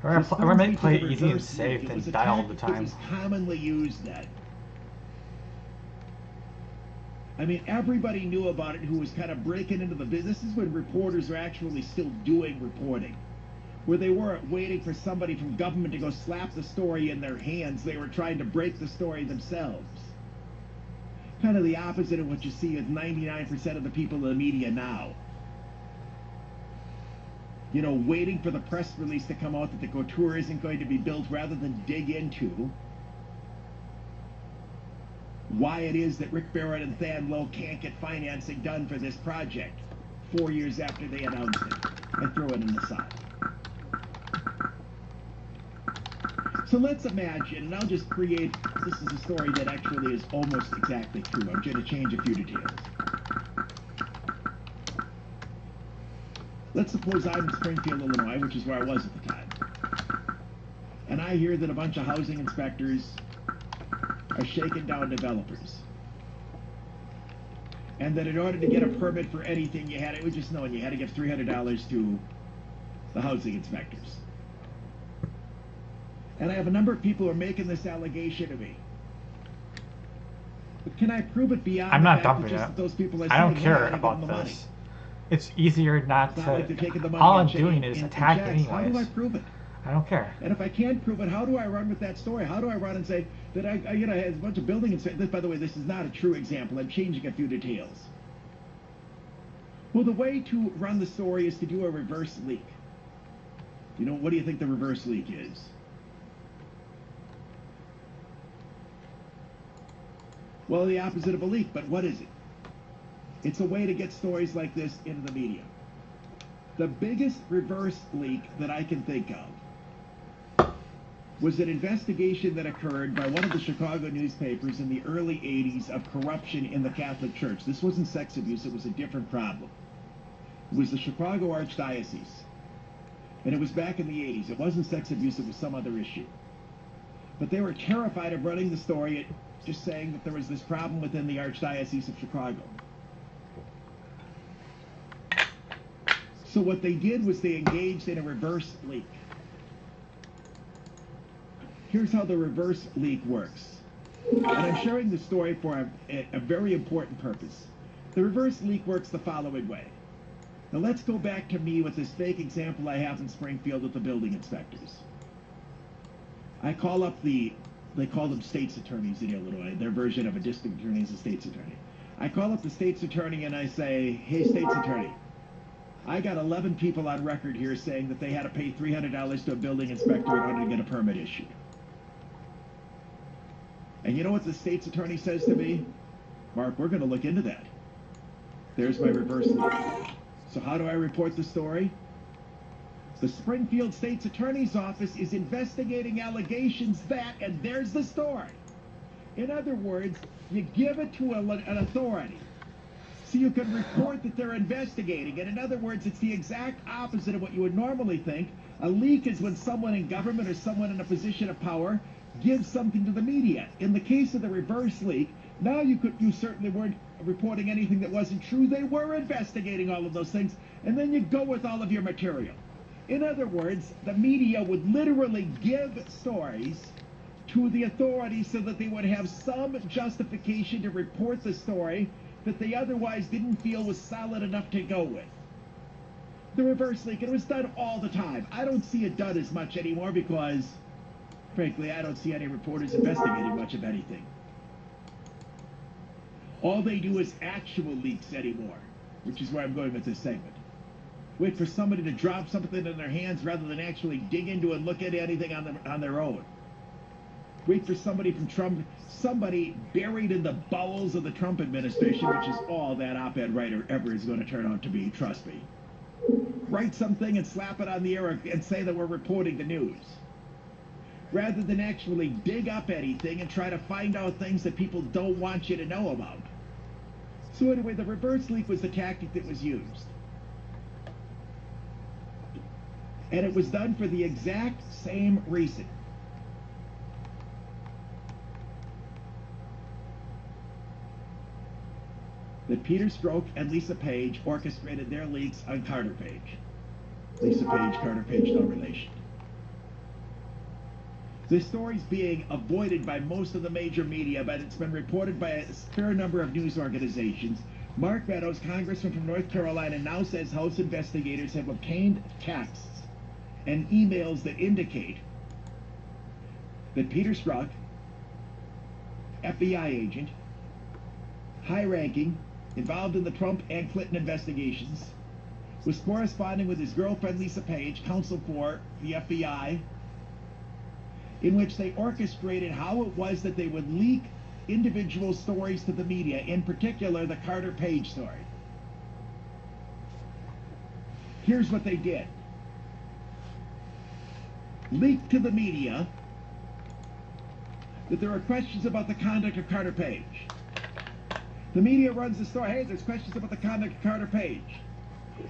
[SPEAKER 1] I might play it easy and safe than die all the time.
[SPEAKER 4] It was commonly used then. I mean, everybody knew about it who was kind of breaking into the business. This is when reporters are actually still doing reporting, where they weren't waiting for somebody from government to go slap the story in their hands. They were trying to break the story themselves. Kind of the opposite of what you see with 99% of the people in the media now. You know, waiting for the press release to come out that the couture isn't going to be built rather than dig into why it is that Rick Barrett and Than Lowe can't get financing done for this project 4 years after they announced it. I throw it in the side. So let's imagine, and I'll just create, this is a story that actually is almost exactly true. I'm going to change a few details. Let's suppose I'm in Springfield, Illinois, which is where I was at the time. And I hear that a bunch of housing inspectors are shaking down developers. And that in order to get a permit for anything, it was just known, you had to give $300 to the housing inspectors. And I have a number of people who are making this allegation to me. But can I prove it beyond
[SPEAKER 1] I'm not
[SPEAKER 4] the fact
[SPEAKER 1] dumping
[SPEAKER 4] that just
[SPEAKER 1] it.
[SPEAKER 4] that those people are
[SPEAKER 1] I don't
[SPEAKER 4] saying,
[SPEAKER 1] care
[SPEAKER 4] "Hey, I gotta give
[SPEAKER 1] about
[SPEAKER 4] them the money."
[SPEAKER 1] this. It's easier not
[SPEAKER 4] It's not
[SPEAKER 1] to.
[SPEAKER 4] like they're taking the money
[SPEAKER 1] All I'm
[SPEAKER 4] and
[SPEAKER 1] doing
[SPEAKER 4] checking
[SPEAKER 1] is
[SPEAKER 4] in
[SPEAKER 1] attack
[SPEAKER 4] checks.
[SPEAKER 1] anyways.
[SPEAKER 4] How do I prove it?
[SPEAKER 1] I don't care.
[SPEAKER 4] And if I can't prove it, how do I run with that story? How do I run and say that I had a bunch of building inspectors? By the way, this is not a true example. I'm changing a few details. Well, the way to run the story is to do a reverse leak. You know, what do you think the reverse leak is? Well, the opposite of a leak, but what is it? It's a way to get stories like this into the media. The biggest reverse leak that I can think of was an investigation that occurred by one of the Chicago newspapers in the early 80s of corruption in the Catholic Church. This wasn't sex abuse, it was a different problem. It was the Chicago Archdiocese. And it was back in the 80s. It wasn't sex abuse, it was some other issue. But they were terrified of running the story, just saying that there was this problem within the Archdiocese of Chicago. So what they did was they engaged in a reverse leak. Here's how the reverse leak works. And I'm sharing the story for a very important purpose. The reverse leak works the following way. Now let's go back to me with this fake example I have in Springfield with the building inspectors. I call up they call them state's attorneys in Illinois. Their version of a district attorney is a state's attorney. I call up the state's attorney and I say, hey, state's attorney, I got 11 people on record here saying that they had to pay $300 to a building inspector in order to get a permit issued. And you know what the state's attorney says to me? Mark, we're going to look into that. There's my reverse leak. So how do I report the story? The Springfield State's Attorney's Office is investigating allegations that, and there's the story. In other words, you give it to an authority so you can report that they're investigating. And in other words, it's the exact opposite of what you would normally think. A leak is when someone in government or someone in a position of power gives something to the media. In the case of the reverse leak, now you certainly weren't reporting anything that wasn't true. They were investigating all of those things, and then you go with all of your material. In other words, the media would literally give stories to the authorities so that they would have some justification to report the story that they otherwise didn't feel was solid enough to go with. The reverse leak, it was done all the time. I don't see it done as much anymore because, frankly, I don't see any reporters investigating much of anything. All they do is actual leaks anymore, which is where I'm going with this segment. Wait for somebody to drop something in their hands rather than actually dig into it and look at anything on their own. Wait for somebody from Trump, somebody buried in the bowels of the Trump administration, which is all that op-ed writer ever is going to turn out to be, trust me. Write something and slap it on the air and say that we're reporting the news, rather than actually dig up anything and try to find out things that people don't want you to know about. So anyway, the reverse leak was the tactic that was used. And it was done for the exact same reason. That Peter Strzok and Lisa Page orchestrated their leaks on Carter Page. Lisa Page, Carter Page, no relation. This story's being avoided by most of the major media, but it's been reported by a fair number of news organizations. Mark Meadows, congressman from North Carolina, now says House investigators have obtained texts and emails that indicate that Peter Strzok, FBI agent, high-ranking, involved in the Trump and Clinton investigations, was corresponding with his girlfriend Lisa Page, counsel for the FBI, in which they orchestrated how it was that they would leak individual stories to the media, in particular the Carter Page story. Here's what they did. Leaked to the media that there are questions about the conduct of Carter Page. The media runs the story, hey, there's questions about the conduct of Carter Page.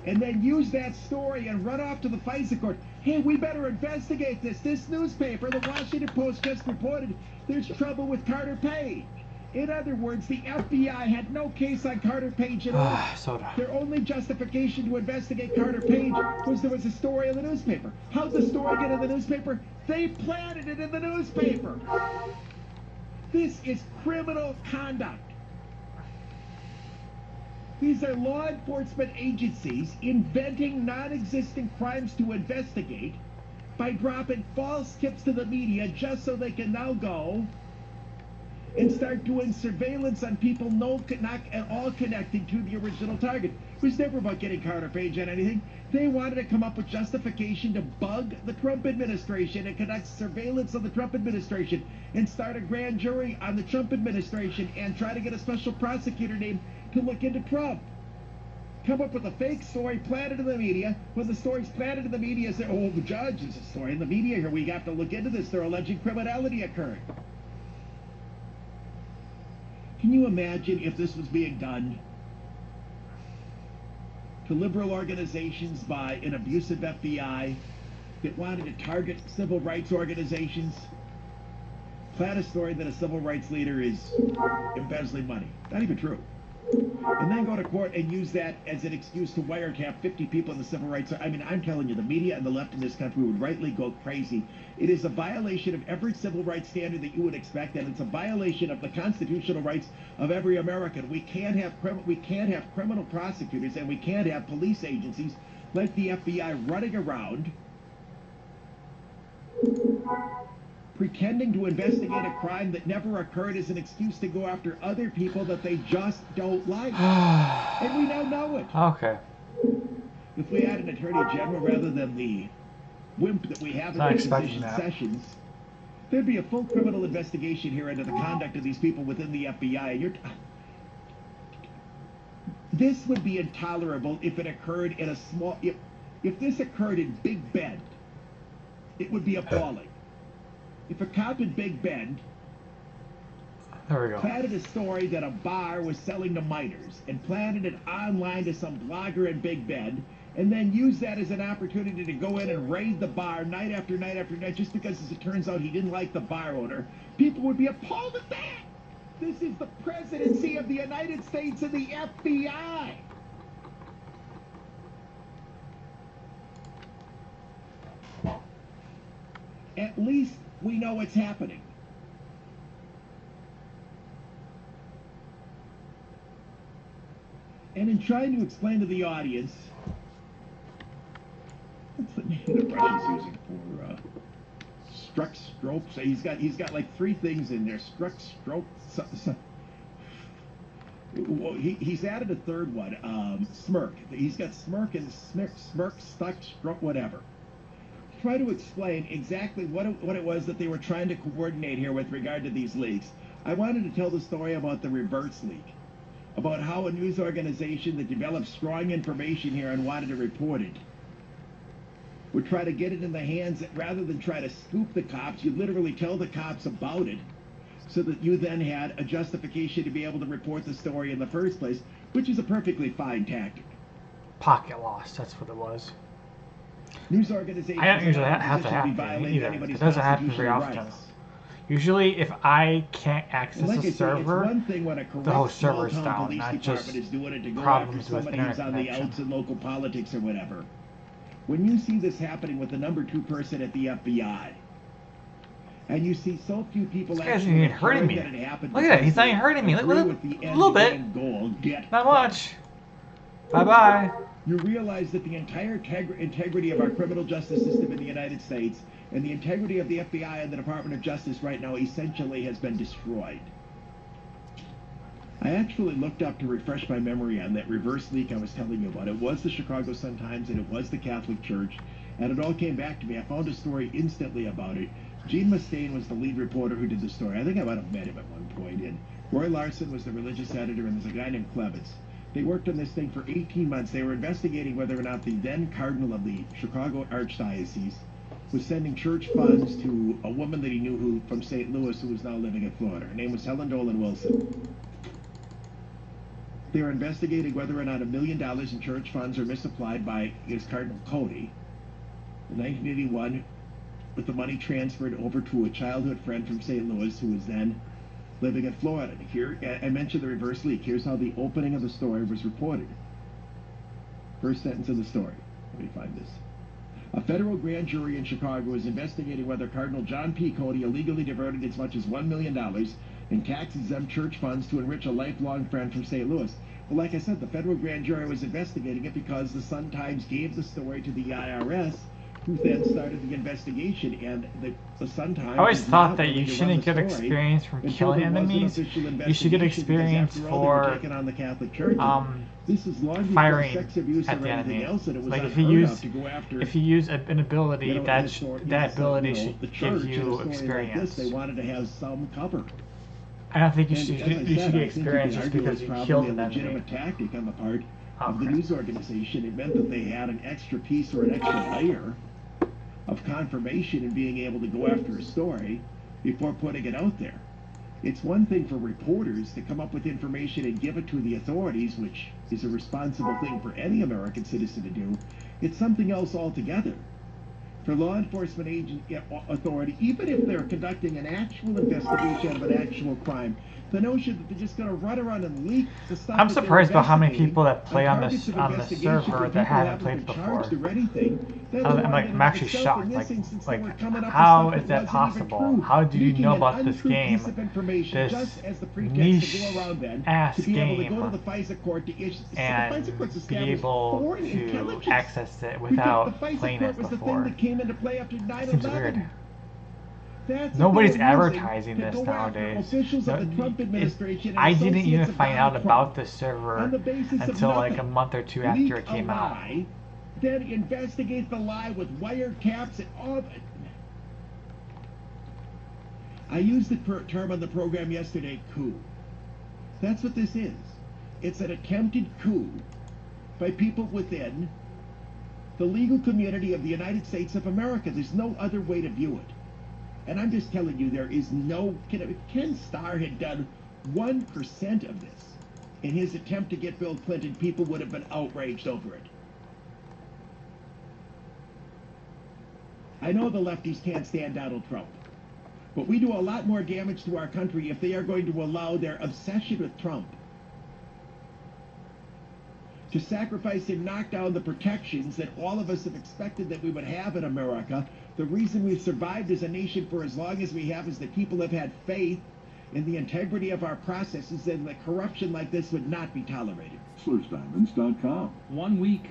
[SPEAKER 4] And then use that story and run off to the FISA court. Hey, we better investigate this. This newspaper, the Washington Post, just reported there's trouble with Carter Page. In other words, the FBI had no case on Carter Page at all. Their only justification to investigate Carter Page was there was a story in the newspaper. How'd the story get in the newspaper? They planted it in the newspaper. This is criminal conduct. These are law enforcement agencies inventing non-existent crimes to investigate by dropping false tips to the media just so they can now go and start doing surveillance on people not at all connected to the original target. It was never about getting Carter Page on anything. They wanted to come up with justification to bug the Trump administration and conduct surveillance of the Trump administration and start a grand jury on the Trump administration and try to get a special prosecutor named to look into Trump. Come up with a fake story planted in the media. When the story's planted in the media, say, oh, the judge, there's a story in the media here. We have to look into this. They're alleging criminality occurred. Can you imagine if this was being done to liberal organizations by an abusive FBI that wanted to target civil rights organizations? Plant a story that a civil rights leader is embezzling money. Not even true. And then go to court and use that as an excuse to wiretap 50 people in the civil rights. I mean, I'm telling you, the media and the left in this country would rightly go crazy. It is a violation of every civil rights standard that you would expect, and it's a violation of the constitutional rights of every American. We can't have criminal prosecutors, and we can't have police agencies like the FBI running around pretending to investigate a crime that never occurred as an excuse to go after other people that they just don't like. And we now know it.
[SPEAKER 1] Okay.
[SPEAKER 4] If we had an attorney general rather than the wimp that we have in Physician Sessions, there'd be a full criminal investigation here into the conduct of these people within the FBI. This would be intolerable if it occurred in a small... If this occurred in Big Bend, it would be appalling. If a cop in Big Bend planted a story that a bar was selling to minors and planted it online to some blogger in Big Bend, and then used that as an opportunity to go in and raid the bar night after night after night just because, as it turns out, he didn't like the bar owner, people would be appalled at that. This is the presidency of the United States and the FBI. At least we know what's happening. And in trying to explain to the audience, what's the name that Russia's using for struck, stroke? So he's got like 3 things in there: struck, stroke. Well, he's added a 3rd one, smirk. He's got smirk and smirk, stuck, stroke, whatever. Try to explain exactly what it was that they were trying to coordinate here with regard to these leaks. I wanted to tell the story about the reverse leak, about how a news organization that developed strong information here and wanted to report it would try to get it in the hands that, rather than try to scoop the cops, you'd literally tell the cops about it so that you then had a justification to be able to report the story in the first place, which is a perfectly fine tactic.
[SPEAKER 1] Pocket lost, that's what it was.
[SPEAKER 4] News organizations
[SPEAKER 1] I don't usually have to happen either. It doesn't happen very often. Usually, if I can't access a server, the whole server's down, not just problems with internet connection.
[SPEAKER 4] And local politics or whatever. When you see this happening with the #2 person at the FBI, and you see so few people
[SPEAKER 1] actually hurting me. Look at that, he's not even hurting me. Look, a little bit. Not much. Bye-bye.
[SPEAKER 4] You realize that the entire integrity of our criminal justice system in the United States and the integrity of the FBI and the Department of Justice right now essentially has been destroyed. I actually looked up to refresh my memory on that reverse leak I was telling you about. It was the Chicago Sun-Times and it was the Catholic Church, and it all came back to me. I found a story instantly about it. Gene Mustaine was the lead reporter who did the story. I think I might have met him at one point, and Roy Larson was the religious editor, and there's a guy named Klevitz. They worked on this thing for 18 months. They were investigating whether or not the then cardinal of the Chicago Archdiocese was sending church funds to a woman that he knew from St. Louis who was now living in Florida. Her name was Helen Dolan Wilson. They were investigating whether or not $1 million in church funds were misapplied by Cardinal Cody in 1981, with the money transferred over to a childhood friend from St. Louis who was then living in Florida. Here, I mentioned the reverse leak. Here's how the opening of the story was reported. First sentence of the story. Let me find this. A federal grand jury in Chicago is investigating whether Cardinal John P. Cody illegally diverted as much as $1 million in tax-exempt church funds to enrich a lifelong friend from St. Louis. Well, like I said, the federal grand jury was investigating it because the Sun-Times gave the story to the IRS who then started the investigation. And the Sun Times.
[SPEAKER 1] I always
[SPEAKER 4] is
[SPEAKER 1] thought
[SPEAKER 4] not
[SPEAKER 1] that
[SPEAKER 4] willing
[SPEAKER 1] you
[SPEAKER 4] to run
[SPEAKER 1] shouldn't
[SPEAKER 4] the
[SPEAKER 1] get
[SPEAKER 4] story
[SPEAKER 1] experience from
[SPEAKER 4] until
[SPEAKER 1] killing
[SPEAKER 4] there was an
[SPEAKER 1] enemies.
[SPEAKER 4] official
[SPEAKER 1] You should get
[SPEAKER 4] investigation, because
[SPEAKER 1] experience
[SPEAKER 4] after all, they were
[SPEAKER 1] for
[SPEAKER 4] taking on the Catholic Church. This is long before
[SPEAKER 1] firing
[SPEAKER 4] sex abuse
[SPEAKER 1] at
[SPEAKER 4] or
[SPEAKER 1] the
[SPEAKER 4] anything
[SPEAKER 1] enemy.
[SPEAKER 4] else, and it was
[SPEAKER 1] Like
[SPEAKER 4] unheard of to go after.
[SPEAKER 1] if you use an ability,
[SPEAKER 4] You know,
[SPEAKER 1] that
[SPEAKER 4] histor-
[SPEAKER 1] that
[SPEAKER 4] so,
[SPEAKER 1] ability
[SPEAKER 4] you know,
[SPEAKER 1] should
[SPEAKER 4] the
[SPEAKER 1] give
[SPEAKER 4] church in a
[SPEAKER 1] you
[SPEAKER 4] story like
[SPEAKER 1] experience.
[SPEAKER 4] this, they wanted to have some cover.
[SPEAKER 1] I don't think you
[SPEAKER 4] And
[SPEAKER 1] should
[SPEAKER 4] as I
[SPEAKER 1] you should
[SPEAKER 4] said,
[SPEAKER 1] get
[SPEAKER 4] I think you
[SPEAKER 1] experience
[SPEAKER 4] could
[SPEAKER 1] just
[SPEAKER 4] argue
[SPEAKER 1] because
[SPEAKER 4] it's
[SPEAKER 1] you
[SPEAKER 4] probably
[SPEAKER 1] killed
[SPEAKER 4] a
[SPEAKER 1] an enemy.
[SPEAKER 4] legitimate tactic on the part of the
[SPEAKER 1] Okay.
[SPEAKER 4] news organization. It meant that they had an extra piece or an extra layer of confirmation in being able to go after a story before putting it out there. It's one thing for reporters to come up with information and give it to the authorities, which is a responsible thing for any American citizen to do. It's something else altogether for law enforcement authority, even if they're conducting an actual investigation of an actual crime. The notion that they're just going to run around and leak the stuff.
[SPEAKER 1] I'm
[SPEAKER 4] that they're
[SPEAKER 1] surprised by how many
[SPEAKER 4] investigating
[SPEAKER 1] people that play on
[SPEAKER 4] targets
[SPEAKER 1] this
[SPEAKER 4] of investigation
[SPEAKER 1] server
[SPEAKER 4] for
[SPEAKER 1] that
[SPEAKER 4] people
[SPEAKER 1] haven't played
[SPEAKER 4] been
[SPEAKER 1] before.
[SPEAKER 4] charged or anything, that's
[SPEAKER 1] I'm
[SPEAKER 4] why
[SPEAKER 1] like,
[SPEAKER 4] in
[SPEAKER 1] I'm
[SPEAKER 4] and of
[SPEAKER 1] actually
[SPEAKER 4] itself,
[SPEAKER 1] shocked.
[SPEAKER 4] in this instance, they were coming up with
[SPEAKER 1] How
[SPEAKER 4] stuff
[SPEAKER 1] is
[SPEAKER 4] that
[SPEAKER 1] that
[SPEAKER 4] wasn't even
[SPEAKER 1] possible?
[SPEAKER 4] true,
[SPEAKER 1] How do you
[SPEAKER 4] leaking
[SPEAKER 1] know
[SPEAKER 4] an
[SPEAKER 1] about this
[SPEAKER 4] untrue
[SPEAKER 1] game?
[SPEAKER 4] piece of information
[SPEAKER 1] This
[SPEAKER 4] just as the pretext
[SPEAKER 1] niche
[SPEAKER 4] to go around then
[SPEAKER 1] ass
[SPEAKER 4] to be able to go
[SPEAKER 1] game
[SPEAKER 4] to the FISA court to issue.
[SPEAKER 1] and
[SPEAKER 4] The FISA court's
[SPEAKER 1] be
[SPEAKER 4] established
[SPEAKER 1] able
[SPEAKER 4] foreign
[SPEAKER 1] to
[SPEAKER 4] intelligence.
[SPEAKER 1] access it
[SPEAKER 4] Because
[SPEAKER 1] without
[SPEAKER 4] the FISA
[SPEAKER 1] playing
[SPEAKER 4] court
[SPEAKER 1] it
[SPEAKER 4] was the thing
[SPEAKER 1] before?
[SPEAKER 4] that came into play after
[SPEAKER 1] Seems weird.
[SPEAKER 4] 9/11. That's
[SPEAKER 1] Nobody's
[SPEAKER 4] what they were using
[SPEAKER 1] advertising
[SPEAKER 4] to
[SPEAKER 1] this
[SPEAKER 4] go after
[SPEAKER 1] nowadays.
[SPEAKER 4] officials of
[SPEAKER 1] No,
[SPEAKER 4] the Trump administration and
[SPEAKER 1] I didn't even
[SPEAKER 4] associates of
[SPEAKER 1] find
[SPEAKER 4] Donald
[SPEAKER 1] out
[SPEAKER 4] Trump
[SPEAKER 1] about this
[SPEAKER 4] on
[SPEAKER 1] server
[SPEAKER 4] the basis of
[SPEAKER 1] until like
[SPEAKER 4] nothing.
[SPEAKER 1] a month or two after
[SPEAKER 4] Leak
[SPEAKER 1] it came
[SPEAKER 4] a
[SPEAKER 1] out.
[SPEAKER 4] lie, then investigate the lie with wiretaps and all. I used the term on the program yesterday, coup. That's what this is. It's an attempted coup by people within the legal community of the United States of America. There's no other way to view it. And I'm just telling you, there is no... If Ken Starr had done 1% of this in his attempt to get Bill Clinton, people would have been outraged over it. I know the lefties can't stand Donald Trump, but we do a lot more damage to our country if they are going to allow their obsession with Trump to sacrifice and knock down the protections that all of us have expected that we would have in America. The reason we've survived as a nation for as long as we have is that people have had faith in the integrity of our processes, and that corruption like this would not be tolerated.
[SPEAKER 2] SourceDiamonds.com.
[SPEAKER 5] 1 week,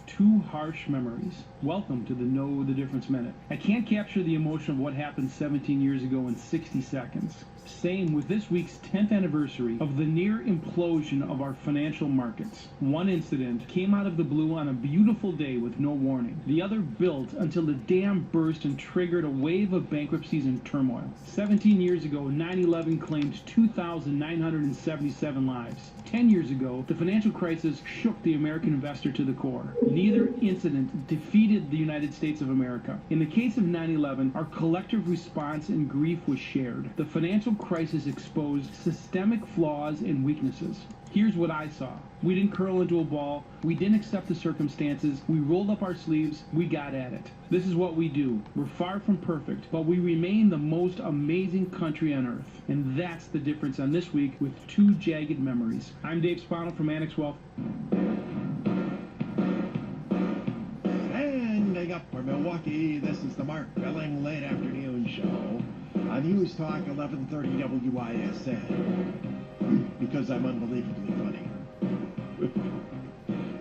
[SPEAKER 5] 2 harsh memories. Welcome to the Know the Difference Minute. I can't capture the emotion of what happened 17 years ago in 60 seconds. Same with this week's 10th anniversary of the near implosion of our financial markets. One incident came out of the blue on a beautiful day with no warning. The other built until the dam burst and triggered a wave of bankruptcies and turmoil. 17 years ago, 9/11 claimed 2,977 lives. 10 years ago, the financial crisis shook the American investor to the core. Neither incident defeated the United States of America. In the case of 9/11, our collective response and grief was shared. The financial crisis exposed systemic flaws and weaknesses. Here's what I saw. We didn't curl into a ball. We didn't accept the circumstances. We rolled up our sleeves. We got at it. This is what we do. We're far from perfect, but we remain the most amazing country on earth. And that's the difference on this week with 2 jagged memories. I'm Dave Spano from Annex Wealth.
[SPEAKER 4] Standing up for Milwaukee, this is the Mark Belling Late Afternoon Show on News Talk 1130 WISN. Because I'm unbelievably funny.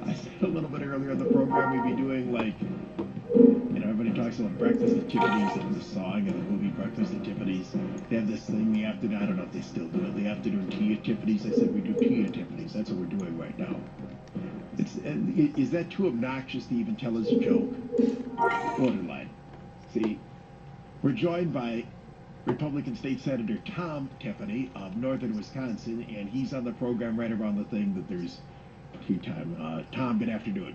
[SPEAKER 4] I said a little bit earlier in the program we'd be doing like, you know, everybody talks about Breakfast at Tiffany's and the song and the movie Breakfast at Tiffany's. They have this thing the afternoon, I don't know if they still do it, the afternoon tea at Tiffany's. I said we do tea at Tiffany's. That's what we're doing right now. Is that too obnoxious to even tell as a joke? Borderline. See, we're joined by Republican State Senator Tom Tiffany of northern Wisconsin, and he's on the program right around the thing that there's tea time. Tom, good afternoon.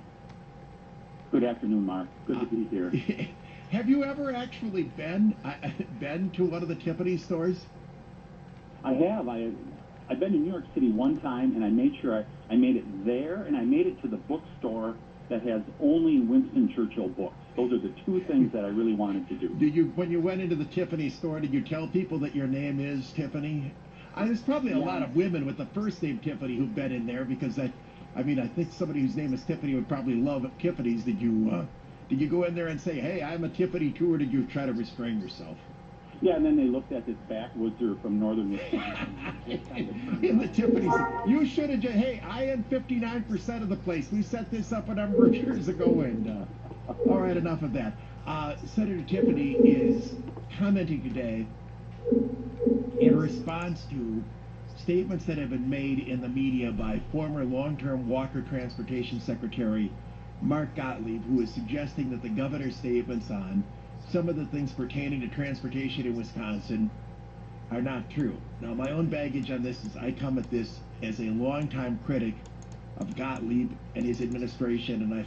[SPEAKER 6] Good afternoon, Mark. Good to be here.
[SPEAKER 4] Have you ever actually been to one of the Tiffany stores?
[SPEAKER 6] I have. I've been to New York City one time, and I made sure I made it there, and I made it to the bookstore that has only Winston Churchill books. Those are the 2 things that I really wanted to do.
[SPEAKER 4] When you went into the Tiffany store, did you tell people that your name is Tiffany? There's probably a lot of women with the first name Tiffany who've been in there, because I think somebody whose name is Tiffany would probably love Tiffany's. Did you go in there and say, hey, I'm a Tiffany too, or did you try to restrain yourself?
[SPEAKER 6] Yeah, and then they looked at this backwoodsser from northern Wisconsin.
[SPEAKER 4] In the Tiffany's, you should have just, hey, I am 59% of the place. We set this up a number of years ago, and all right, enough of that. Senator Tiffany is commenting today in response to statements that have been made in the media by former long-term Walker Transportation Secretary Mark Gottlieb, who is suggesting that the governor's statements on some of the things pertaining to transportation in Wisconsin are not true. Now, my own baggage on this is I come at this as a longtime critic of Gottlieb and his administration, and I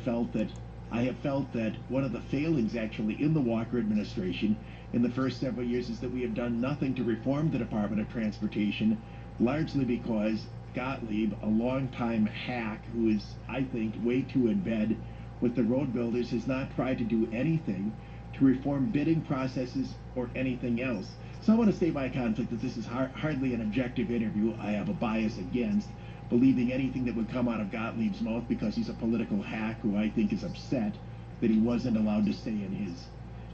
[SPEAKER 4] have felt that one of the failings actually in the Walker administration in the first several years is that we have done nothing to reform the Department of Transportation, largely because Gottlieb, a longtime hack who is, I think, way too in bed with the road builders, has not tried to do anything to reform bidding processes or anything else. So I want to state my conflict that this is hardly an objective interview. I have a bias against believing anything that would come out of Gottlieb's mouth because he's a political hack who I think is upset that he wasn't allowed to stay in his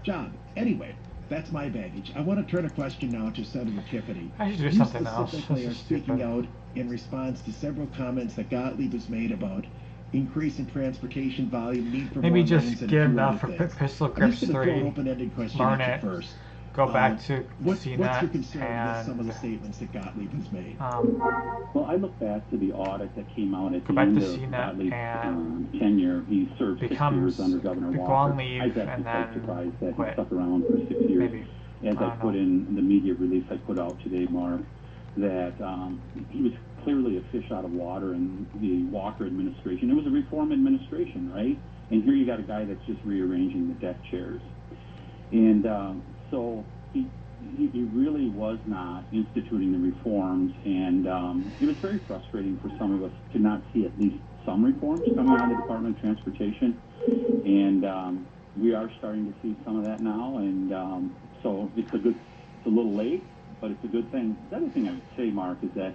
[SPEAKER 4] job. Anyway, that's my baggage. I want to turn a question now to Senator Tiffany.
[SPEAKER 1] I should do
[SPEAKER 4] You
[SPEAKER 1] something else.
[SPEAKER 4] specifically are speaking out in response to several comments that Gottlieb has made about increase in transportation volume, need for
[SPEAKER 1] maybe
[SPEAKER 4] more
[SPEAKER 1] just
[SPEAKER 4] lanes, and
[SPEAKER 1] get
[SPEAKER 4] a few
[SPEAKER 1] enough
[SPEAKER 4] other
[SPEAKER 1] for
[SPEAKER 4] things.
[SPEAKER 1] Pistol
[SPEAKER 4] I'm
[SPEAKER 1] Grips
[SPEAKER 4] just going to throw
[SPEAKER 1] 3,
[SPEAKER 4] an open-ended question
[SPEAKER 1] learn
[SPEAKER 4] at
[SPEAKER 1] it,
[SPEAKER 4] you first.
[SPEAKER 1] go back to
[SPEAKER 4] What's your
[SPEAKER 1] CNET,
[SPEAKER 4] concern with some of the
[SPEAKER 1] and
[SPEAKER 4] statements that Gottlieb has made?
[SPEAKER 6] Well, I look back to the audit that came out at
[SPEAKER 1] go
[SPEAKER 6] the
[SPEAKER 1] back
[SPEAKER 6] end
[SPEAKER 1] to
[SPEAKER 6] of
[SPEAKER 1] CNET
[SPEAKER 6] Gottlieb's
[SPEAKER 1] and
[SPEAKER 6] tenure. He served 6
[SPEAKER 1] becomes
[SPEAKER 6] years under Governor
[SPEAKER 1] go
[SPEAKER 6] Walker.
[SPEAKER 1] on leave
[SPEAKER 6] I was
[SPEAKER 1] and
[SPEAKER 6] actually quite
[SPEAKER 1] then
[SPEAKER 6] surprised that
[SPEAKER 1] quit.
[SPEAKER 6] he stuck around for 6 years.
[SPEAKER 1] Maybe.
[SPEAKER 6] As I put in the media release I put out today, Mark, that he was clearly a fish out of water in the Walker administration. It was a reform administration, right? And here you got a guy that's just rearranging the deck chairs. And so he really was not instituting the reforms, and it was very frustrating for some of us to not see at least some reforms coming out of the Department of Transportation. And we are starting to see some of that now, and so it's a little late, but it's a good thing. The other thing I would say, Mark, is that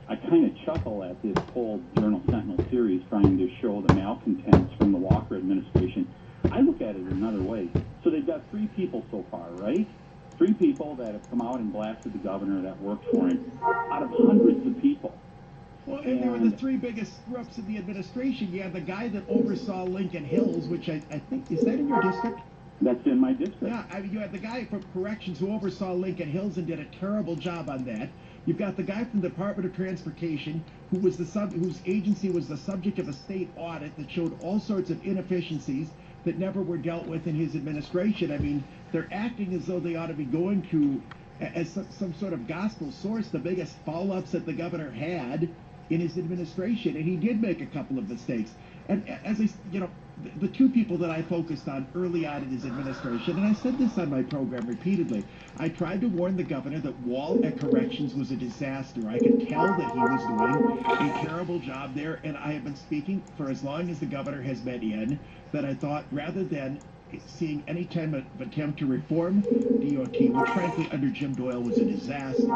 [SPEAKER 6] I kind of chuckle at this whole Journal Sentinel series trying to show the malcontents from the Walker administration. I look at it another way. So they've got 3 people so far, right? 3 people that have come out and blasted the governor that worked for him out of hundreds of people.
[SPEAKER 4] Well, and there were the 3 biggest screw-ups in the administration. You had the guy that oversaw Lincoln Hills, which I think, is that in your district?
[SPEAKER 6] That's in my district.
[SPEAKER 4] Yeah, I mean, you had the guy from Corrections who oversaw Lincoln Hills and did a terrible job on that. You've got the guy from the Department of Transportation who was whose agency was the subject of a state audit that showed all sorts of inefficiencies that never were dealt with in his administration. I mean, they're acting as though they ought to be going to, as some sort of gospel source, the biggest foul-ups that the governor had in his administration, and he did make a couple of mistakes. And as the 2 people that I focused on early on in his administration, and I said this on my program repeatedly, I tried to warn the governor that Wall at Corrections was a disaster. I could tell that he was doing a terrible job there, and I have been speaking for as long as the governor has been in, that I thought rather than seeing any time of attempt to reform DOT, which frankly under Jim Doyle was a disaster,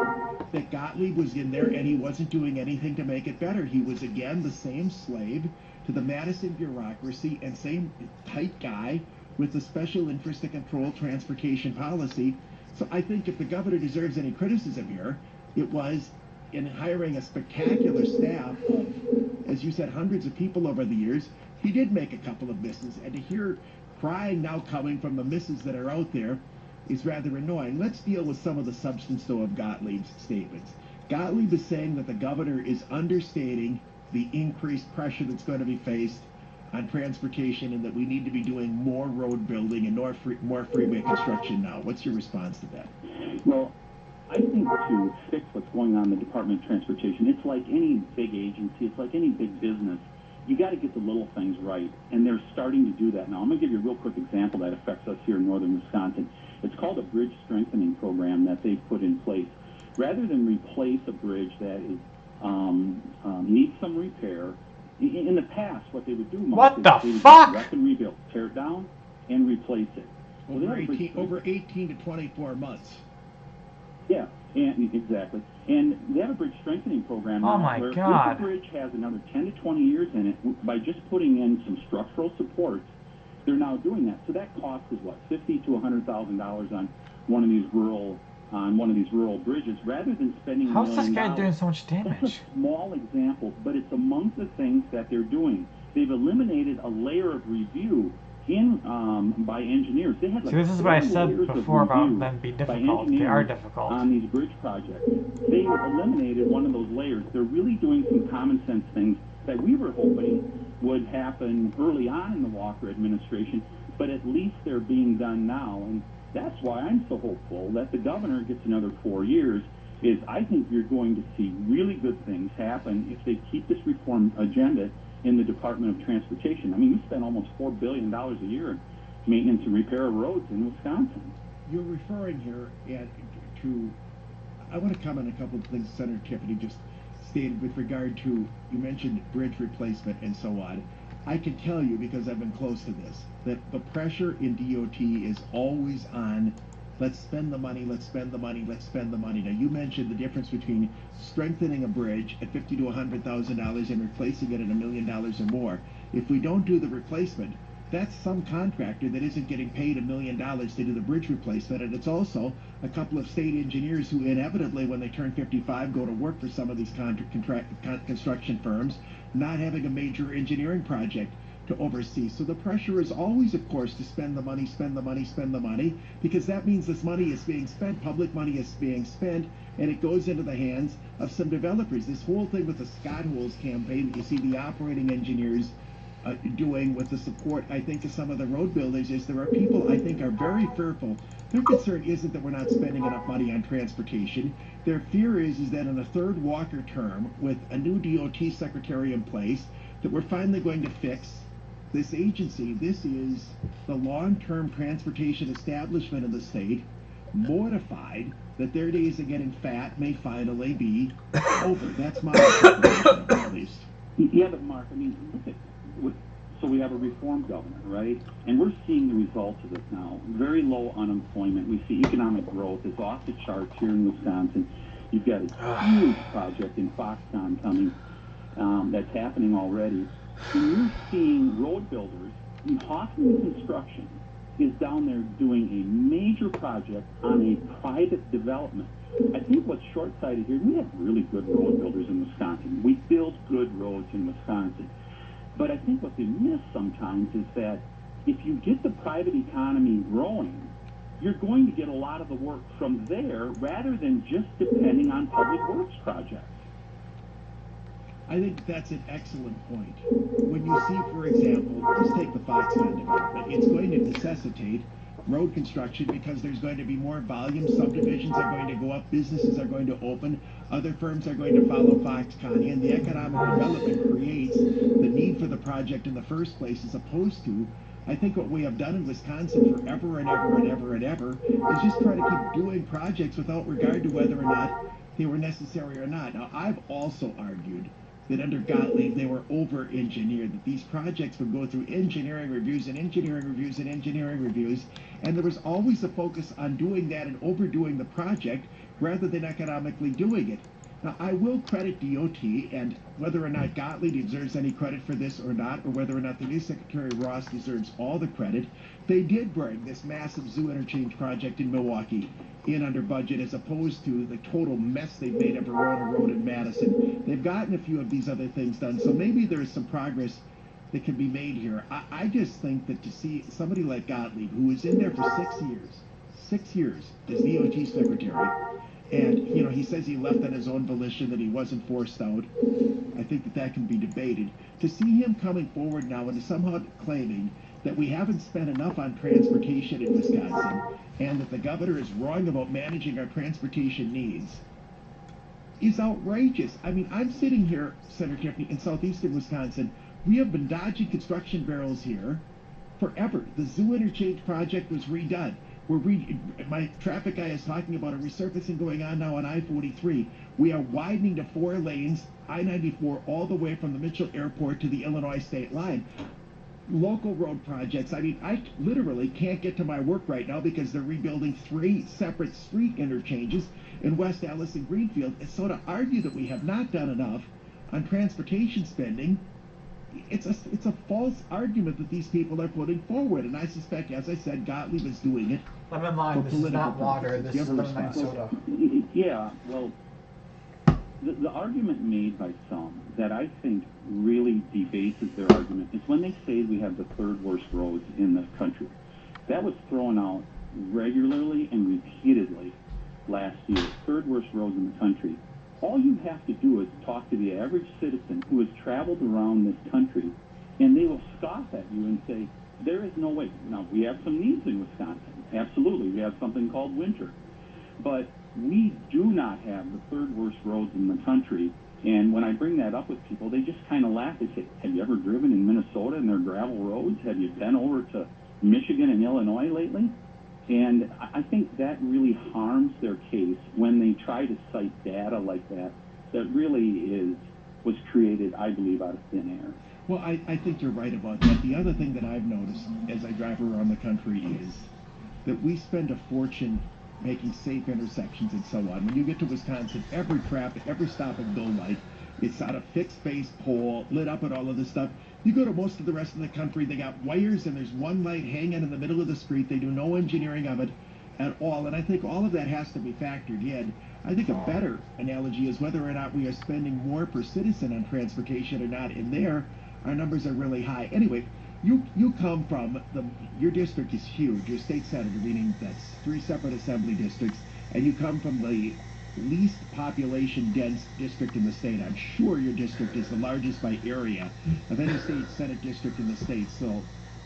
[SPEAKER 4] that Gottlieb was in there and he wasn't doing anything to make it better. He was again the same slave to the Madison bureaucracy and same tight guy with the special interest to control transportation policy. So I think if the governor deserves any criticism here, it was in hiring a spectacular staff of, as you said, hundreds of people over the years. He did make a couple of misses, and to hear crying now coming from the misses that are out there is rather annoying. Let's deal with some of the substance, though, of Gottlieb's statements. Gottlieb is saying that the governor is understating the increased pressure that's going to be faced on transportation and that we need to be doing more road building and more freeway construction now. What's your response to that?
[SPEAKER 6] Well, I think to fix what's going on in the Department of Transportation, it's like any big agency, it's like any big business. You got to get the little things right, and they're starting to do that now. I'm going to give you a real quick example that affects us here in northern Wisconsin. It's called a bridge strengthening program that they've put in place. Rather than replace a bridge that is needs some repair, in the past, what they would do, Mark,
[SPEAKER 1] what the
[SPEAKER 6] is they would
[SPEAKER 1] fuck?
[SPEAKER 6] wreck and rebuild, tear it down, and replace it.
[SPEAKER 4] Over 18 to 24 months.
[SPEAKER 6] Yeah, and exactly. And they have a bridge strengthening program now,
[SPEAKER 1] Oh my
[SPEAKER 6] where
[SPEAKER 1] God.
[SPEAKER 6] if the bridge has another 10 to 20 years in it, by just putting in some structural supports, they're now doing that. So that cost is what, $50,000 to $100,000 on one of these rural bridges, rather than spending
[SPEAKER 1] How's
[SPEAKER 6] $1
[SPEAKER 1] this
[SPEAKER 6] million.
[SPEAKER 1] guy doing so much
[SPEAKER 6] That's
[SPEAKER 1] damage?
[SPEAKER 6] a small example, but it's among the things that they're doing. They've eliminated a layer of review by engineers. They had like
[SPEAKER 1] See, this is what I
[SPEAKER 6] 4
[SPEAKER 1] said
[SPEAKER 6] layers of
[SPEAKER 1] before about
[SPEAKER 6] review
[SPEAKER 1] them being
[SPEAKER 6] by
[SPEAKER 1] difficult. They are
[SPEAKER 6] engineers
[SPEAKER 1] difficult.
[SPEAKER 6] on these bridge projects. They eliminated one of those layers. They're really doing some common sense things that we were hoping would happen early on in the Walker administration, but at least they're being done now. And that's why I'm so hopeful that the governor gets another 4 years. Is I think you're going to see really good things happen if they keep this reform agenda in the Department of Transportation. I mean, we spend almost $4 billion a year in maintenance and repair of roads in Wisconsin.
[SPEAKER 4] You're referring here to, I want to comment on a couple of things Senator Tiffany just stated with regard to, you mentioned bridge replacement and so on. I can tell you, because I've been close to this, that the pressure in DOT is always on, let's spend the money, let's spend the money, let's spend the money. Now, you mentioned the difference between strengthening a bridge at $50,000 to $100,000 and replacing it at $1 million or more. If we don't do the replacement, that's some contractor that isn't getting paid $1 million to do the bridge replacement, and it's also a couple of state engineers who inevitably, when they turn 55, go to work for some of these construction firms, not having a major engineering project to oversee. So the pressure is always, of course, to spend the money, spend the money, spend the money, because that means this money is being spent, public money is being spent, and it goes into the hands of some developers. This whole thing with the Scott Holes campaign that you see the operating engineers doing with the support, I think, of some of the road builders, is there are people I think are very fearful. Their concern isn't that we're not spending enough money on transportation. Their fear is that in a third Walker term, with a new DOT secretary in place, that we're finally going to fix this agency. This is the long-term transportation establishment of the state, mortified that their days of getting fat may finally be over. That's my interpretation, at least.
[SPEAKER 6] Yeah, but Mark, I mean, look at, so we have a reform governor, right? And we're seeing the results of this now. Very low unemployment. We see economic growth is off the charts here in Wisconsin. You've got a huge project in Foxconn coming that's happening already. And you're seeing road builders. Hoffman Construction is down there doing a major project on a private development. I think what's short-sighted here, we have really good road builders in Wisconsin. We build good roads in Wisconsin. But I think what they miss sometimes is that if you get the private economy growing, you're going to get a lot of the work from there rather than just depending on public works projects.
[SPEAKER 4] I think that's an excellent point. When you see, for example, just take the Foxconn development, it's going to necessitate road construction because there's going to be more volume, subdivisions are going to go up, businesses are going to open, other firms are going to follow Foxconn, and the economic development creates the need for the project in the first place, as opposed to, I think what we have done in Wisconsin forever and ever and ever and ever is just try to keep doing projects without regard to whether or not they were necessary or not. Now, I've also argued that under Gottlieb they were over-engineered, that these projects would go through engineering reviews and engineering reviews and engineering reviews, and there was always a focus on doing that and overdoing the project rather than economically doing it. Now, I will credit DOT, and whether or not Gottlieb deserves any credit for this or not, or whether or not the new Secretary Ross deserves all the credit, they did bring this massive zoo interchange project in Milwaukee in under budget, as opposed to the total mess they've made of Verona Road in Madison. They've gotten a few of these other things done, so maybe there's some progress that can be made here. I just think that to see somebody like Gottlieb, who was in there for 6 years as DOT Secretary, and, you know, he says he left on his own volition, that he wasn't forced out. I think that that can be debated. To see him coming forward now and somehow claiming that we haven't spent enough on transportation in Wisconsin and that the governor is wrong about managing our transportation needs is outrageous. I mean, I'm sitting here, Senator Tiffany, in southeastern Wisconsin. We have been dodging construction barrels here forever. The zoo interchange project was redone. My traffic guy is talking about a resurfacing going on now on I-43. We are widening to 4 lanes, I-94, all the way from the Mitchell Airport to the Illinois state line. Local road projects. I mean, I literally can't get to my work right now because they're rebuilding 3 separate street interchanges in West Allis and Greenfield. And so to argue that we have not done enough on transportation spending, it's a false argument that these people are putting forward, and I suspect, as I said, Gottlieb is doing it.
[SPEAKER 1] Lemon lime, this is not water, this is lemon lime soda.
[SPEAKER 6] Yeah, well, the argument made by some that I think really debases their argument is when they say we have the third worst roads in the country. That was thrown out regularly and repeatedly last year. Third worst roads in the country. All you have to do is talk to the average citizen who has traveled around this country, and they will scoff at you and say, there is no way. Now, we have some needs in Wisconsin. Absolutely. We have something called winter. But we do not have the third worst roads in the country. And when I bring that up with people, they just kind of laugh. They say, have you ever driven in Minnesota and their gravel roads? Have you been over to Michigan and Illinois lately? And I think that really harms their case when they try to cite data like that really was created, I believe, out of thin air.
[SPEAKER 4] Well, I think you're right about that. The other thing that I've noticed as I drive around the country is that we spend a fortune making safe intersections and so on. When you get to Wisconsin, every traffic, every stop and go light, it's on a fixed base pole, lit up and all of this stuff. You go to most of the rest of the country, they got wires and there's one light hanging in the middle of the street. They do no engineering of it at all. And I think all of that has to be factored in. I think a better analogy is whether or not we are spending more per citizen on transportation or not. And there, our numbers are really high. Anyway, you come from your district is huge. Your state senator, meaning that's 3 separate assembly districts, and you come from the least population dense district in the state. I'm sure your district is the largest by area of any state senate district in the state. So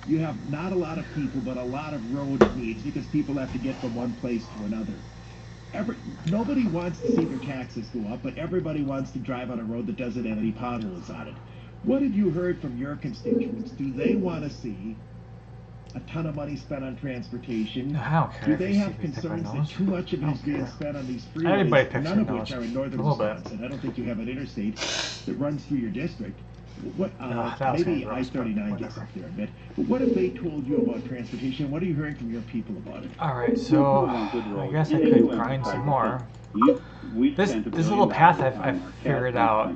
[SPEAKER 4] you have not a lot of people, but a lot of road needs because people have to get from one place to another. Nobody wants to see their taxes go up, but everybody wants to drive on a road that doesn't have any potholes on it. What have you heard from your constituents? Do they want to see a ton of money spent on transportation?
[SPEAKER 1] I don't care.
[SPEAKER 4] Do they have concerns that too much of it is being spent on these freeways, none of which are in northern Wisconsin? I don't think you have an interstate that runs through your district. What? Maybe I-39 gets up there a bit. But what have they told you about transportation? What are you hearing from your people about it?
[SPEAKER 1] All right, so I guess I could grind some more. This little path I've figured out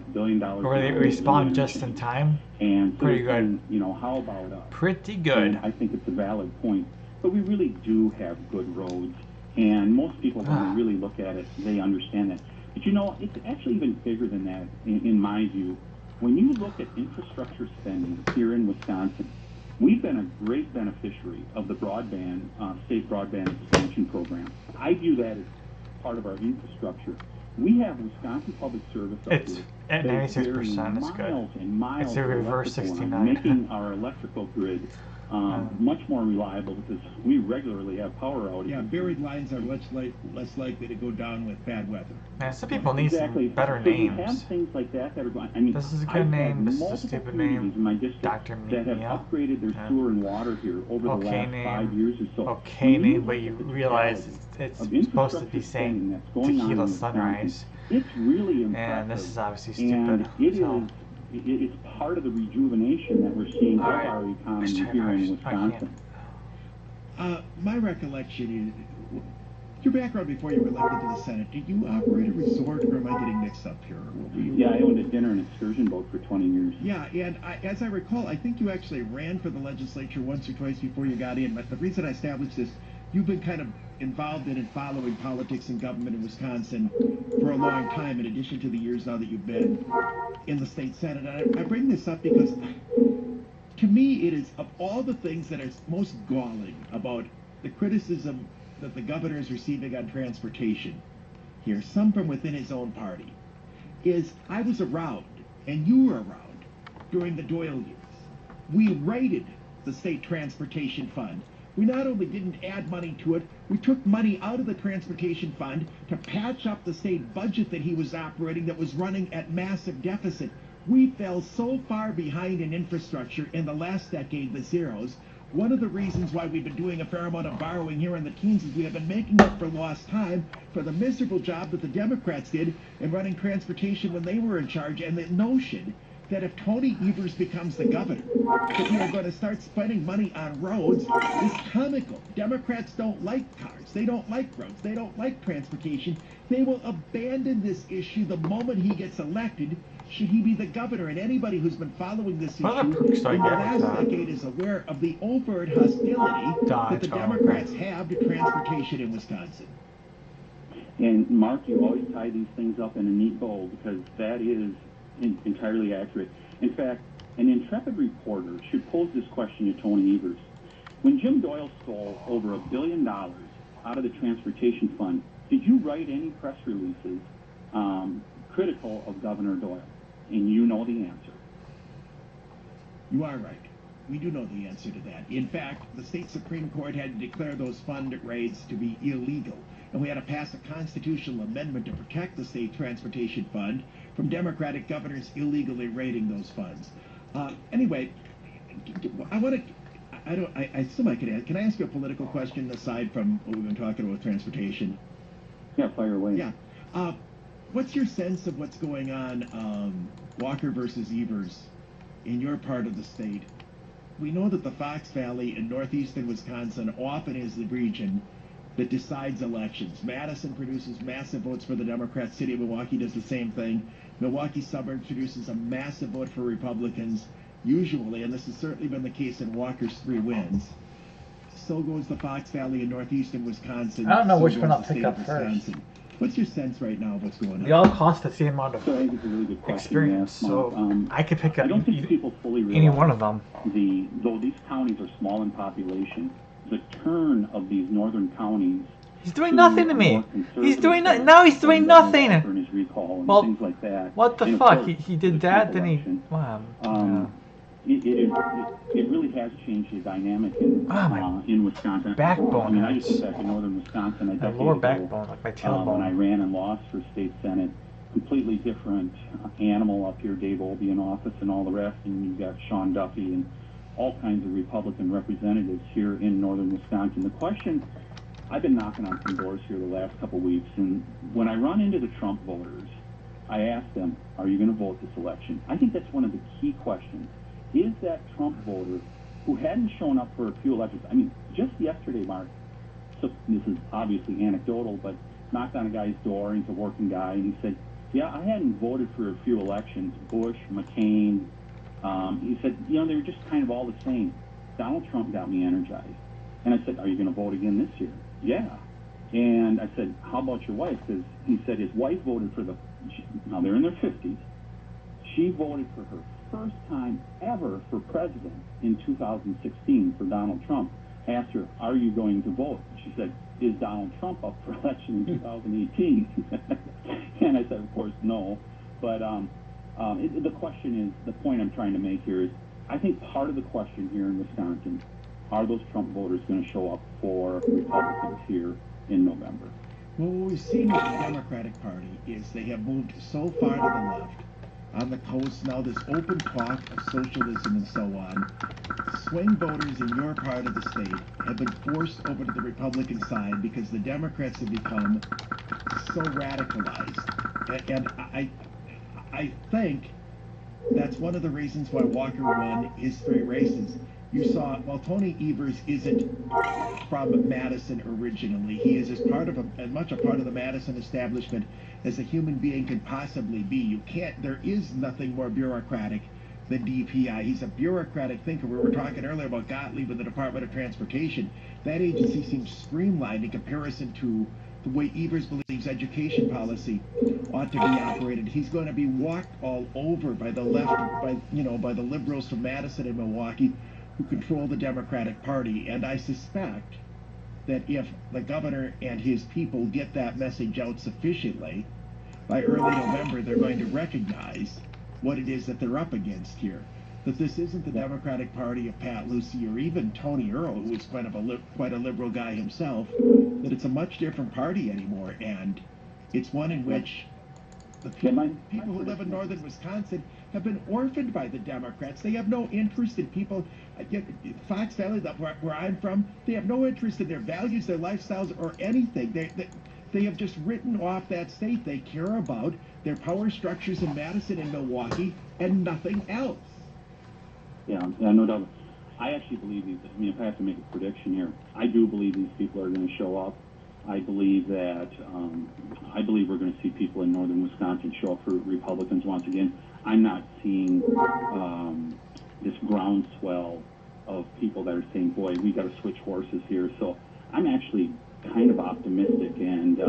[SPEAKER 1] where they respond just in time. Pretty good.
[SPEAKER 6] You know, how about us?
[SPEAKER 1] Pretty good.
[SPEAKER 6] And I think it's a valid point. But we really do have good roads. And most people, when they really look at it, they understand that. But you know, it's actually even bigger than that, in my view. When you look at infrastructure spending here in Wisconsin, we've been a great beneficiary of the broadband, state broadband expansion program. I view that as part of our infrastructure. We have Wisconsin Public Service up
[SPEAKER 1] It's
[SPEAKER 6] here
[SPEAKER 1] at 96%. It's good.
[SPEAKER 6] And miles
[SPEAKER 1] It's a reverse
[SPEAKER 6] electrical
[SPEAKER 1] 69.
[SPEAKER 6] making our electrical grid much more reliable because we regularly have power outages.
[SPEAKER 4] Yeah, buried lines are much less likely to go down with bad weather.
[SPEAKER 1] Man, some people need some better
[SPEAKER 6] so
[SPEAKER 1] names.
[SPEAKER 6] We have things like that that are going. I mean,
[SPEAKER 1] This is a good name. This is a stupid name.
[SPEAKER 6] In my district
[SPEAKER 1] Dr.
[SPEAKER 6] that have
[SPEAKER 1] Mia.
[SPEAKER 6] upgraded their sewer and water here over the last 5 years or so.
[SPEAKER 1] Okay name, but you realize it's supposed to be saying Tequila Sunrise.
[SPEAKER 6] It's really impressive.
[SPEAKER 1] And this is obviously
[SPEAKER 6] And
[SPEAKER 1] stupid.
[SPEAKER 6] it's part of the rejuvenation that we're seeing of our economy here in Wisconsin.
[SPEAKER 4] My recollection is, your background before you were elected to the Senate, did you operate a resort, or am I getting mixed up here?
[SPEAKER 6] Yeah, I owned a dinner and excursion boat for 20 years.
[SPEAKER 4] Yeah, and as I recall, I think you actually ran for the legislature once or twice before you got in, but the reason I established this, you've been kind of involved in and following politics and government in Wisconsin for a long time, in addition to the years now that you've been in the state Senate. And I bring this up because, to me, it is, of all the things that are most galling about the criticism that the governor is receiving on transportation here, some from within his own party, is I was around, and you were around, during the Doyle years. We raided the state transportation fund. We not only didn't add money to it, we took money out of the transportation fund to patch up the state budget that he was operating that was running at massive deficit. We fell so far behind in infrastructure in the last decade, the zeros. One of the reasons why we've been doing a fair amount of borrowing here in the teens is we have been making up for lost time for the miserable job that the Democrats did in running transportation when they were in charge, and the notion that if Tony Evers becomes the governor, that we are going to start spending money on roads is comical. Democrats don't like cars. They don't like roads. They don't like transportation. They will abandon this issue the moment he gets elected, should he be the governor. And anybody who's been following this issue in the last decade is aware of the overt hostility that the Democrats have to transportation in Wisconsin.
[SPEAKER 6] And Mark, you always tie these things up in a neat bow because that is entirely accurate. In fact, An intrepid reporter should pose this question to Tony Evers. When Jim Doyle stole over $1 billion out of the transportation fund, did you write any press releases critical of Governor Doyle? And you know the answer.
[SPEAKER 4] You are right. We do know the answer to that. In fact, the state Supreme Court had to declare those fund raids to be illegal, and we had to pass a constitutional amendment to protect the state transportation fund from Democratic governors illegally raiding those funds. Anyway, I still might could ask. Can I ask you a political question aside from what we've been talking about with transportation?
[SPEAKER 6] Yeah, fire away.
[SPEAKER 4] Yeah. What's your sense of what's going on, Walker versus Evers, in your part of the state? We know that the Fox Valley in northeastern Wisconsin often is the region that decides elections. Madison produces massive votes for the Democrats. City of Milwaukee does the same thing. Milwaukee suburbs produces a massive vote for Republicans, usually, and this has certainly been the case in Walker's 3 wins. So goes the Fox Valley in northeastern Wisconsin.
[SPEAKER 1] I don't know
[SPEAKER 4] so
[SPEAKER 1] which one
[SPEAKER 4] goes
[SPEAKER 1] I'll
[SPEAKER 4] the
[SPEAKER 1] pick
[SPEAKER 4] state
[SPEAKER 1] up
[SPEAKER 4] of
[SPEAKER 1] first.
[SPEAKER 4] Wisconsin. What's your sense right now of what's going on?
[SPEAKER 1] They all cost the same amount of
[SPEAKER 6] So I think it's a really good question.
[SPEAKER 1] experience,
[SPEAKER 6] Yes, Mark.
[SPEAKER 1] so I could pick up
[SPEAKER 6] I don't think people fully realize
[SPEAKER 1] any one of them.
[SPEAKER 6] Though these counties are small in population, the turn of these northern counties.
[SPEAKER 1] He's doing nothing to me. He's doing nothing. Now he's doing nothing.
[SPEAKER 6] His recall and
[SPEAKER 1] Well,
[SPEAKER 6] things like that.
[SPEAKER 1] what the
[SPEAKER 6] And of
[SPEAKER 1] fuck?
[SPEAKER 6] course,
[SPEAKER 1] He did
[SPEAKER 6] the
[SPEAKER 1] that, then he...
[SPEAKER 6] election,
[SPEAKER 1] Wow.
[SPEAKER 6] It really has changed the dynamic in Wisconsin.
[SPEAKER 1] backbone
[SPEAKER 6] I mean, I just
[SPEAKER 1] hurts.
[SPEAKER 6] went back to northern Wisconsin.
[SPEAKER 1] My lower backbone, like my
[SPEAKER 6] When I
[SPEAKER 1] tailbone.
[SPEAKER 6] ran and lost for state senate, completely different animal up here, Dave Obey in office and all the rest, and you've got Sean Duffy and all kinds of Republican representatives here in northern Wisconsin. The question, I've been knocking on some doors here the last couple weeks, and when I run into the Trump voters, I ask them, are you going to vote this election? I think that's one of the key questions. Is that Trump voter who hadn't shown up for a few elections, I mean, just yesterday, Mark, so this is obviously anecdotal, but knocked on a guy's door, and he's a working guy, and he said, yeah, I hadn't voted for a few elections, Bush, McCain. He said, you know, they were just kind of all the same. Donald Trump got me energized. And I said, are you going to vote again this year? Yeah. And I said, how about your wife? Because he said his wife voted for now they're in their 50s. She voted for her first time ever for president in 2016 for Donald Trump. I asked her, are you going to vote? She said, is Donald Trump up for election in 2018? And I said, of course, no. But the question is, the point I'm trying to make here is, I think part of the question here in Wisconsin, are those Trump voters going to show up for Republicans here in November?
[SPEAKER 4] Well, what we've seen with the Democratic Party is they have moved so far to the left on the coast, now this open talk of socialism and so on. Swing voters in your part of the state have been forced over to the Republican side because the Democrats have become so radicalized. And I think that's one of the reasons why Walker won his 3 races. You saw, while Tony Evers isn't from Madison originally, he is as much a part of the Madison establishment as a human being could possibly be. There is nothing more bureaucratic than DPI. He's a bureaucratic thinker. We were talking earlier about Gottlieb in the Department of Transportation. That agency seems streamlined in comparison to the way Evers believes education policy ought to be operated. He's going to be walked all over by the left, by the liberals from Madison and Milwaukee, who control the Democratic Party. And I suspect that if the governor and his people get that message out sufficiently, by early November, they're going to recognize what it is that they're up against here. That this isn't the Democratic Party of Pat Lucey or even Tony Earl, who is quite a liberal guy himself, that it's a much different party anymore. And it's one in which the people who live in northern Wisconsin have been orphaned by the Democrats. They have no interest in people. Fox Valley, where I'm from, they have no interest in their values, their lifestyles, or anything. They have just written off that state. They care about their power structures in Madison and Milwaukee and nothing else.
[SPEAKER 6] Yeah, no doubt. I actually believe these. I mean, if I have to make a prediction here, I do believe these people are going to show up. I believe that we're going to see people in northern Wisconsin show up for Republicans once again. I'm not seeing this groundswell of people that are saying, boy, we got to switch horses here. So I'm actually kind of optimistic, and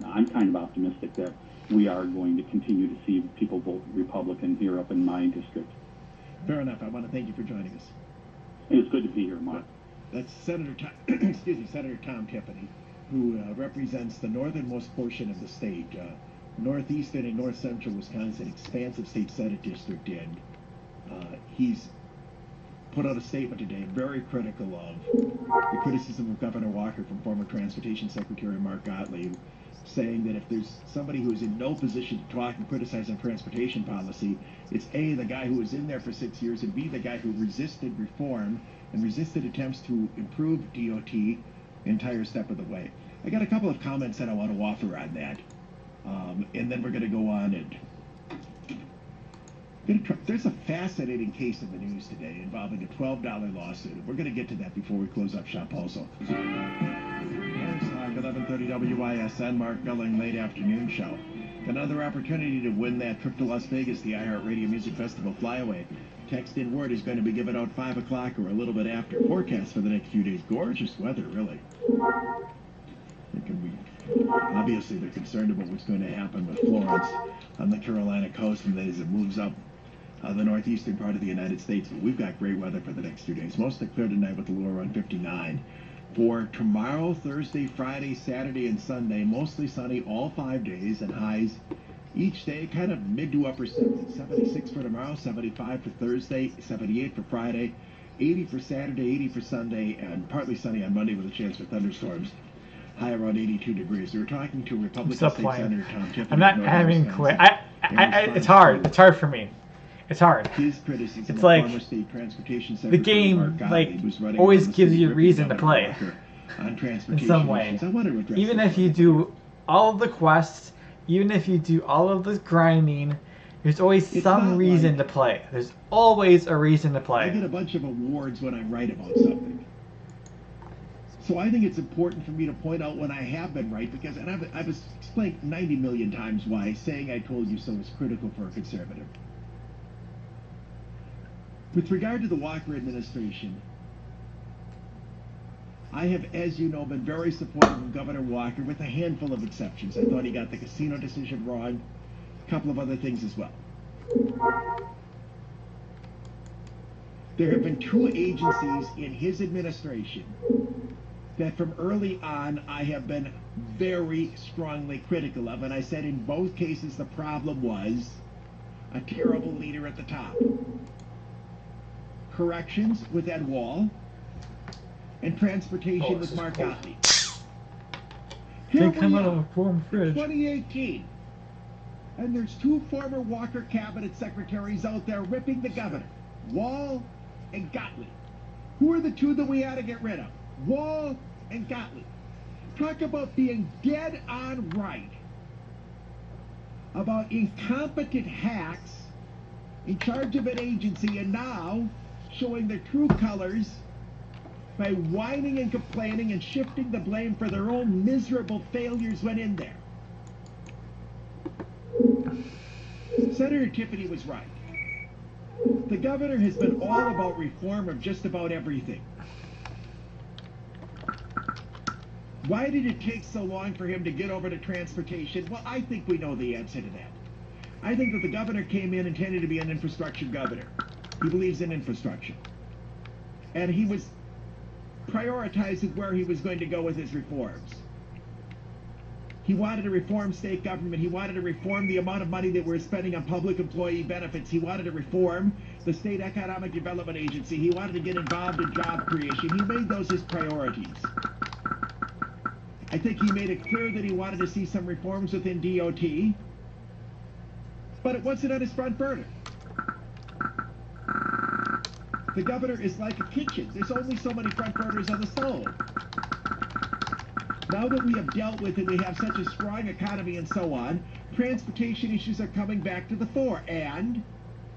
[SPEAKER 6] I'm kind of optimistic that we are going to continue to see people vote Republican here up in my district.
[SPEAKER 4] Fair enough. I want to thank you for joining us.
[SPEAKER 6] It's good to be here, Mark.
[SPEAKER 4] That's Senator Senator Tom Tiffany, who represents the northernmost portion of the state, northeastern and north central Wisconsin, expansive state Senate district, and he's put out a statement today very critical of the criticism of Governor Walker from former Transportation Secretary Mark Gottlieb, saying that if there's somebody who is in no position to talk and criticize on transportation policy, it's A, the guy who was in there for 6 years, and B, the guy who resisted reform and resisted attempts to improve DOT the entire step of the way. I got a couple of comments that I want to offer on that, and then we're going to go on and there's a fascinating case in the news today involving a $12 lawsuit. We're going to get to that before we close up shop also. 11:30 WISN, Mark Billing, late afternoon show. Another opportunity to win that trip to Las Vegas, the iHeartRadio Music Festival flyaway. Text in word is going to be given out 5 o'clock or a little bit after. Forecast for the next few days. Gorgeous weather, really. Obviously, they're concerned about what's going to happen with Florence on the Carolina coast and as it moves up the northeastern part of the United States. But we've got great weather for the next 2 days. Mostly clear tonight with the low around 59. For tomorrow, Thursday, Friday, Saturday, and Sunday, mostly sunny all 5 days and highs each day kind of mid to upper 70s. 76 for tomorrow, 75 for Thursday, 78 for Friday, 80 for Saturday, 80 for Sunday, and partly sunny on Monday with a chance for thunderstorms. High around 82 degrees. We were talking to Republican State Senator Tom Tiffany.
[SPEAKER 1] I'm not having quit. It's hard. It's hard for me. It's hard. It's like the game always gives you a reason to play in some way. Even if you do all of the quests, even if you do all of the grinding, there's always some reason to play. There's always a reason to play.
[SPEAKER 4] I get a bunch of awards when I write about something. So I think it's important for me to point out when I have been right, because, and I've explained 90 million times why saying I told you so is critical for a conservative. With regard to the Walker administration, I have, as you know, been very supportive of Governor Walker with a handful of exceptions. I thought he got the casino decision wrong, a couple of other things as well. There have been 2 agencies in his administration that from early on I have been very strongly critical of, and I said in both cases the problem was a terrible leader at the top. Corrections with Ed Wall, and transportation with Mark Gottlieb. Here we are, 2018, and there's 2 former Walker cabinet secretaries out there ripping the governor, Wall and Gottlieb. Who are the 2 that we had to get rid of? Wall and Gottlieb. Talk about being dead on right about incompetent hacks in charge of an agency, and now showing their true colors by whining and complaining and shifting the blame for their own miserable failures when in there. Senator Tiffany was right. The governor has been all about reform of just about everything. Why did it take so long for him to get over to transportation? Well, I think we know the answer to that. I think that the governor came in intended to be an infrastructure governor. He believes in infrastructure. And he was prioritizing where he was going to go with his reforms. He wanted to reform state government. He wanted to reform the amount of money that we're spending on public employee benefits. He wanted to reform the State Economic Development Agency. He wanted to get involved in job creation. He made those his priorities. I think he made it clear that he wanted to see some reforms within DOT, but it wasn't on his front burner. The governor is like a kitchen. There's only so many front burners on the stove. Now that we have dealt with it, we have such a strong economy and so on, transportation issues are coming back to the fore, and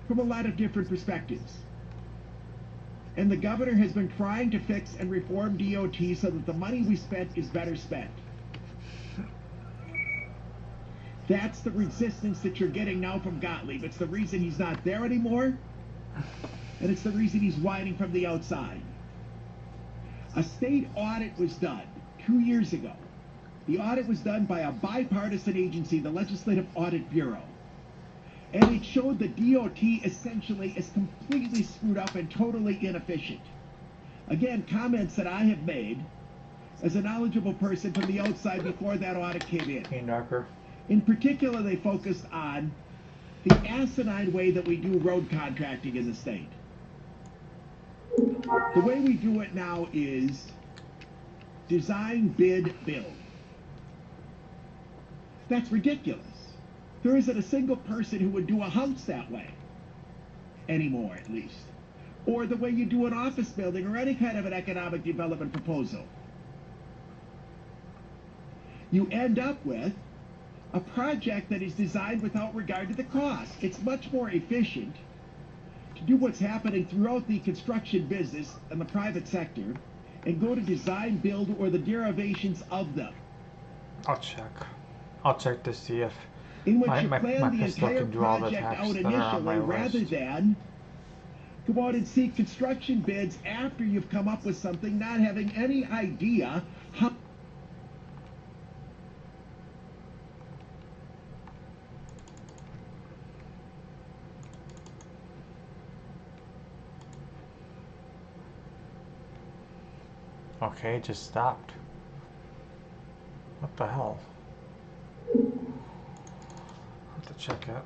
[SPEAKER 4] from a lot of different perspectives. And the governor has been trying to fix and reform DOT so that the money we spent is better spent. That's the resistance that you're getting now from Gottlieb. It's the reason he's not there anymore, and it's the reason he's whining from the outside. A state audit was done 2 years ago. The audit was done by a bipartisan agency, the Legislative Audit Bureau. And it showed the DOT essentially is completely screwed up and totally inefficient. Again, comments that I have made as a knowledgeable person from the outside before that audit came in.
[SPEAKER 1] Darker.
[SPEAKER 4] In particular, they focused on the asinine way that we do road contracting in the state. The way we do it now is design, bid, build. That's ridiculous. There isn't a single person who would do a house that way. Anymore, at least. Or the way you do an office building or any kind of an economic development proposal. You end up with a project that is designed without regard to the cost. It's much more efficient to do what's happening throughout the construction business and the private sector and go to design, build, or the derivations of them.
[SPEAKER 1] I'll check. I'll check to see if
[SPEAKER 4] in which
[SPEAKER 1] my
[SPEAKER 4] you plan the
[SPEAKER 1] pistol
[SPEAKER 4] entire
[SPEAKER 1] can do all the
[SPEAKER 4] project
[SPEAKER 1] tasks
[SPEAKER 4] out
[SPEAKER 1] that are on my
[SPEAKER 4] initially rather
[SPEAKER 1] list.
[SPEAKER 4] than go out and seek construction bids after you've come up with something, not having any idea how.
[SPEAKER 1] Okay, it just stopped. What the hell? Have to check it.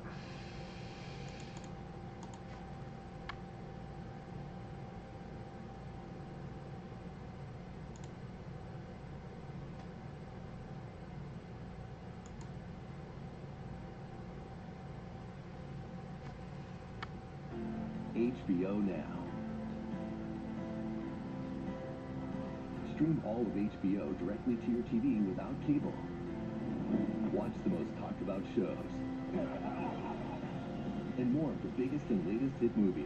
[SPEAKER 2] HBO Now. Stream all of HBO directly to your TV without cable. Watch the most talked about shows. And more of the biggest and latest hit movies.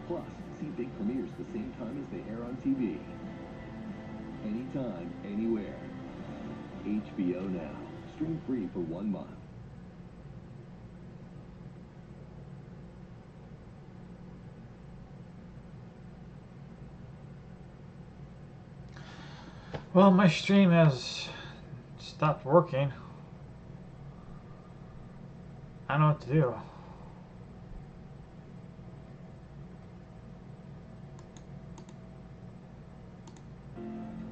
[SPEAKER 2] Plus, see big premieres the same time as they air on TV. Anytime, anywhere. HBO Now. Stream free for 1 month.
[SPEAKER 1] Well, my stream has stopped working. I don't know what to do.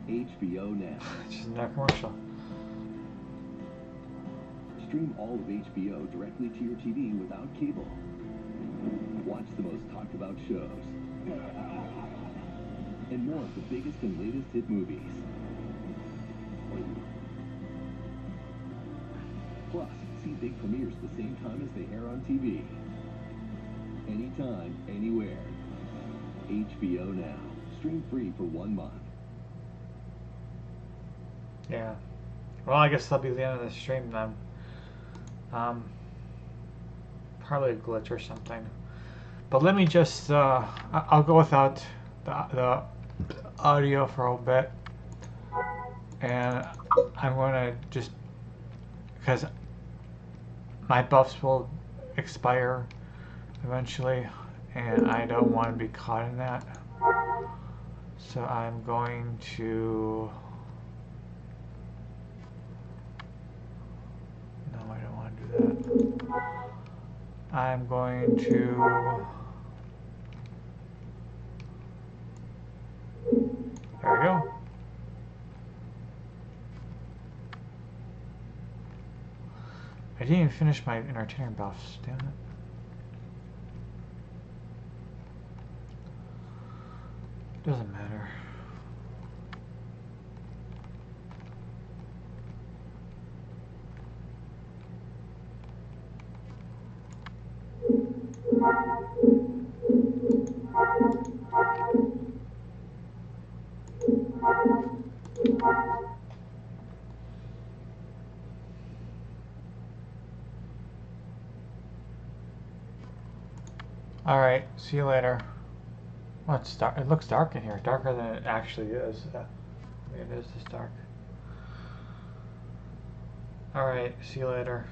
[SPEAKER 2] HBO Now.
[SPEAKER 1] It's just not commercial.
[SPEAKER 2] Stream all of HBO directly to your TV without cable. Watch the most talked about shows. And more of the biggest and latest hit movies. Plus, see big premieres the same time as they air on TV. Anytime, anywhere. HBO Now. Stream free for 1 month.
[SPEAKER 1] Yeah. Well, I guess that'll be the end of the stream then. Probably a glitch or something. But let me just, I'll go without the audio for a bit. And I'm going to just, because my buffs will expire eventually, and I don't want to be caught in that. So I'm going to, no, I don't want to do that. I'm going to, there we go. I didn't even finish my entertainer buffs, damn it. Doesn't matter. All right, see you later. Well, it's dark. It looks dark in here, darker than it actually is. It is this dark. All right, see you later.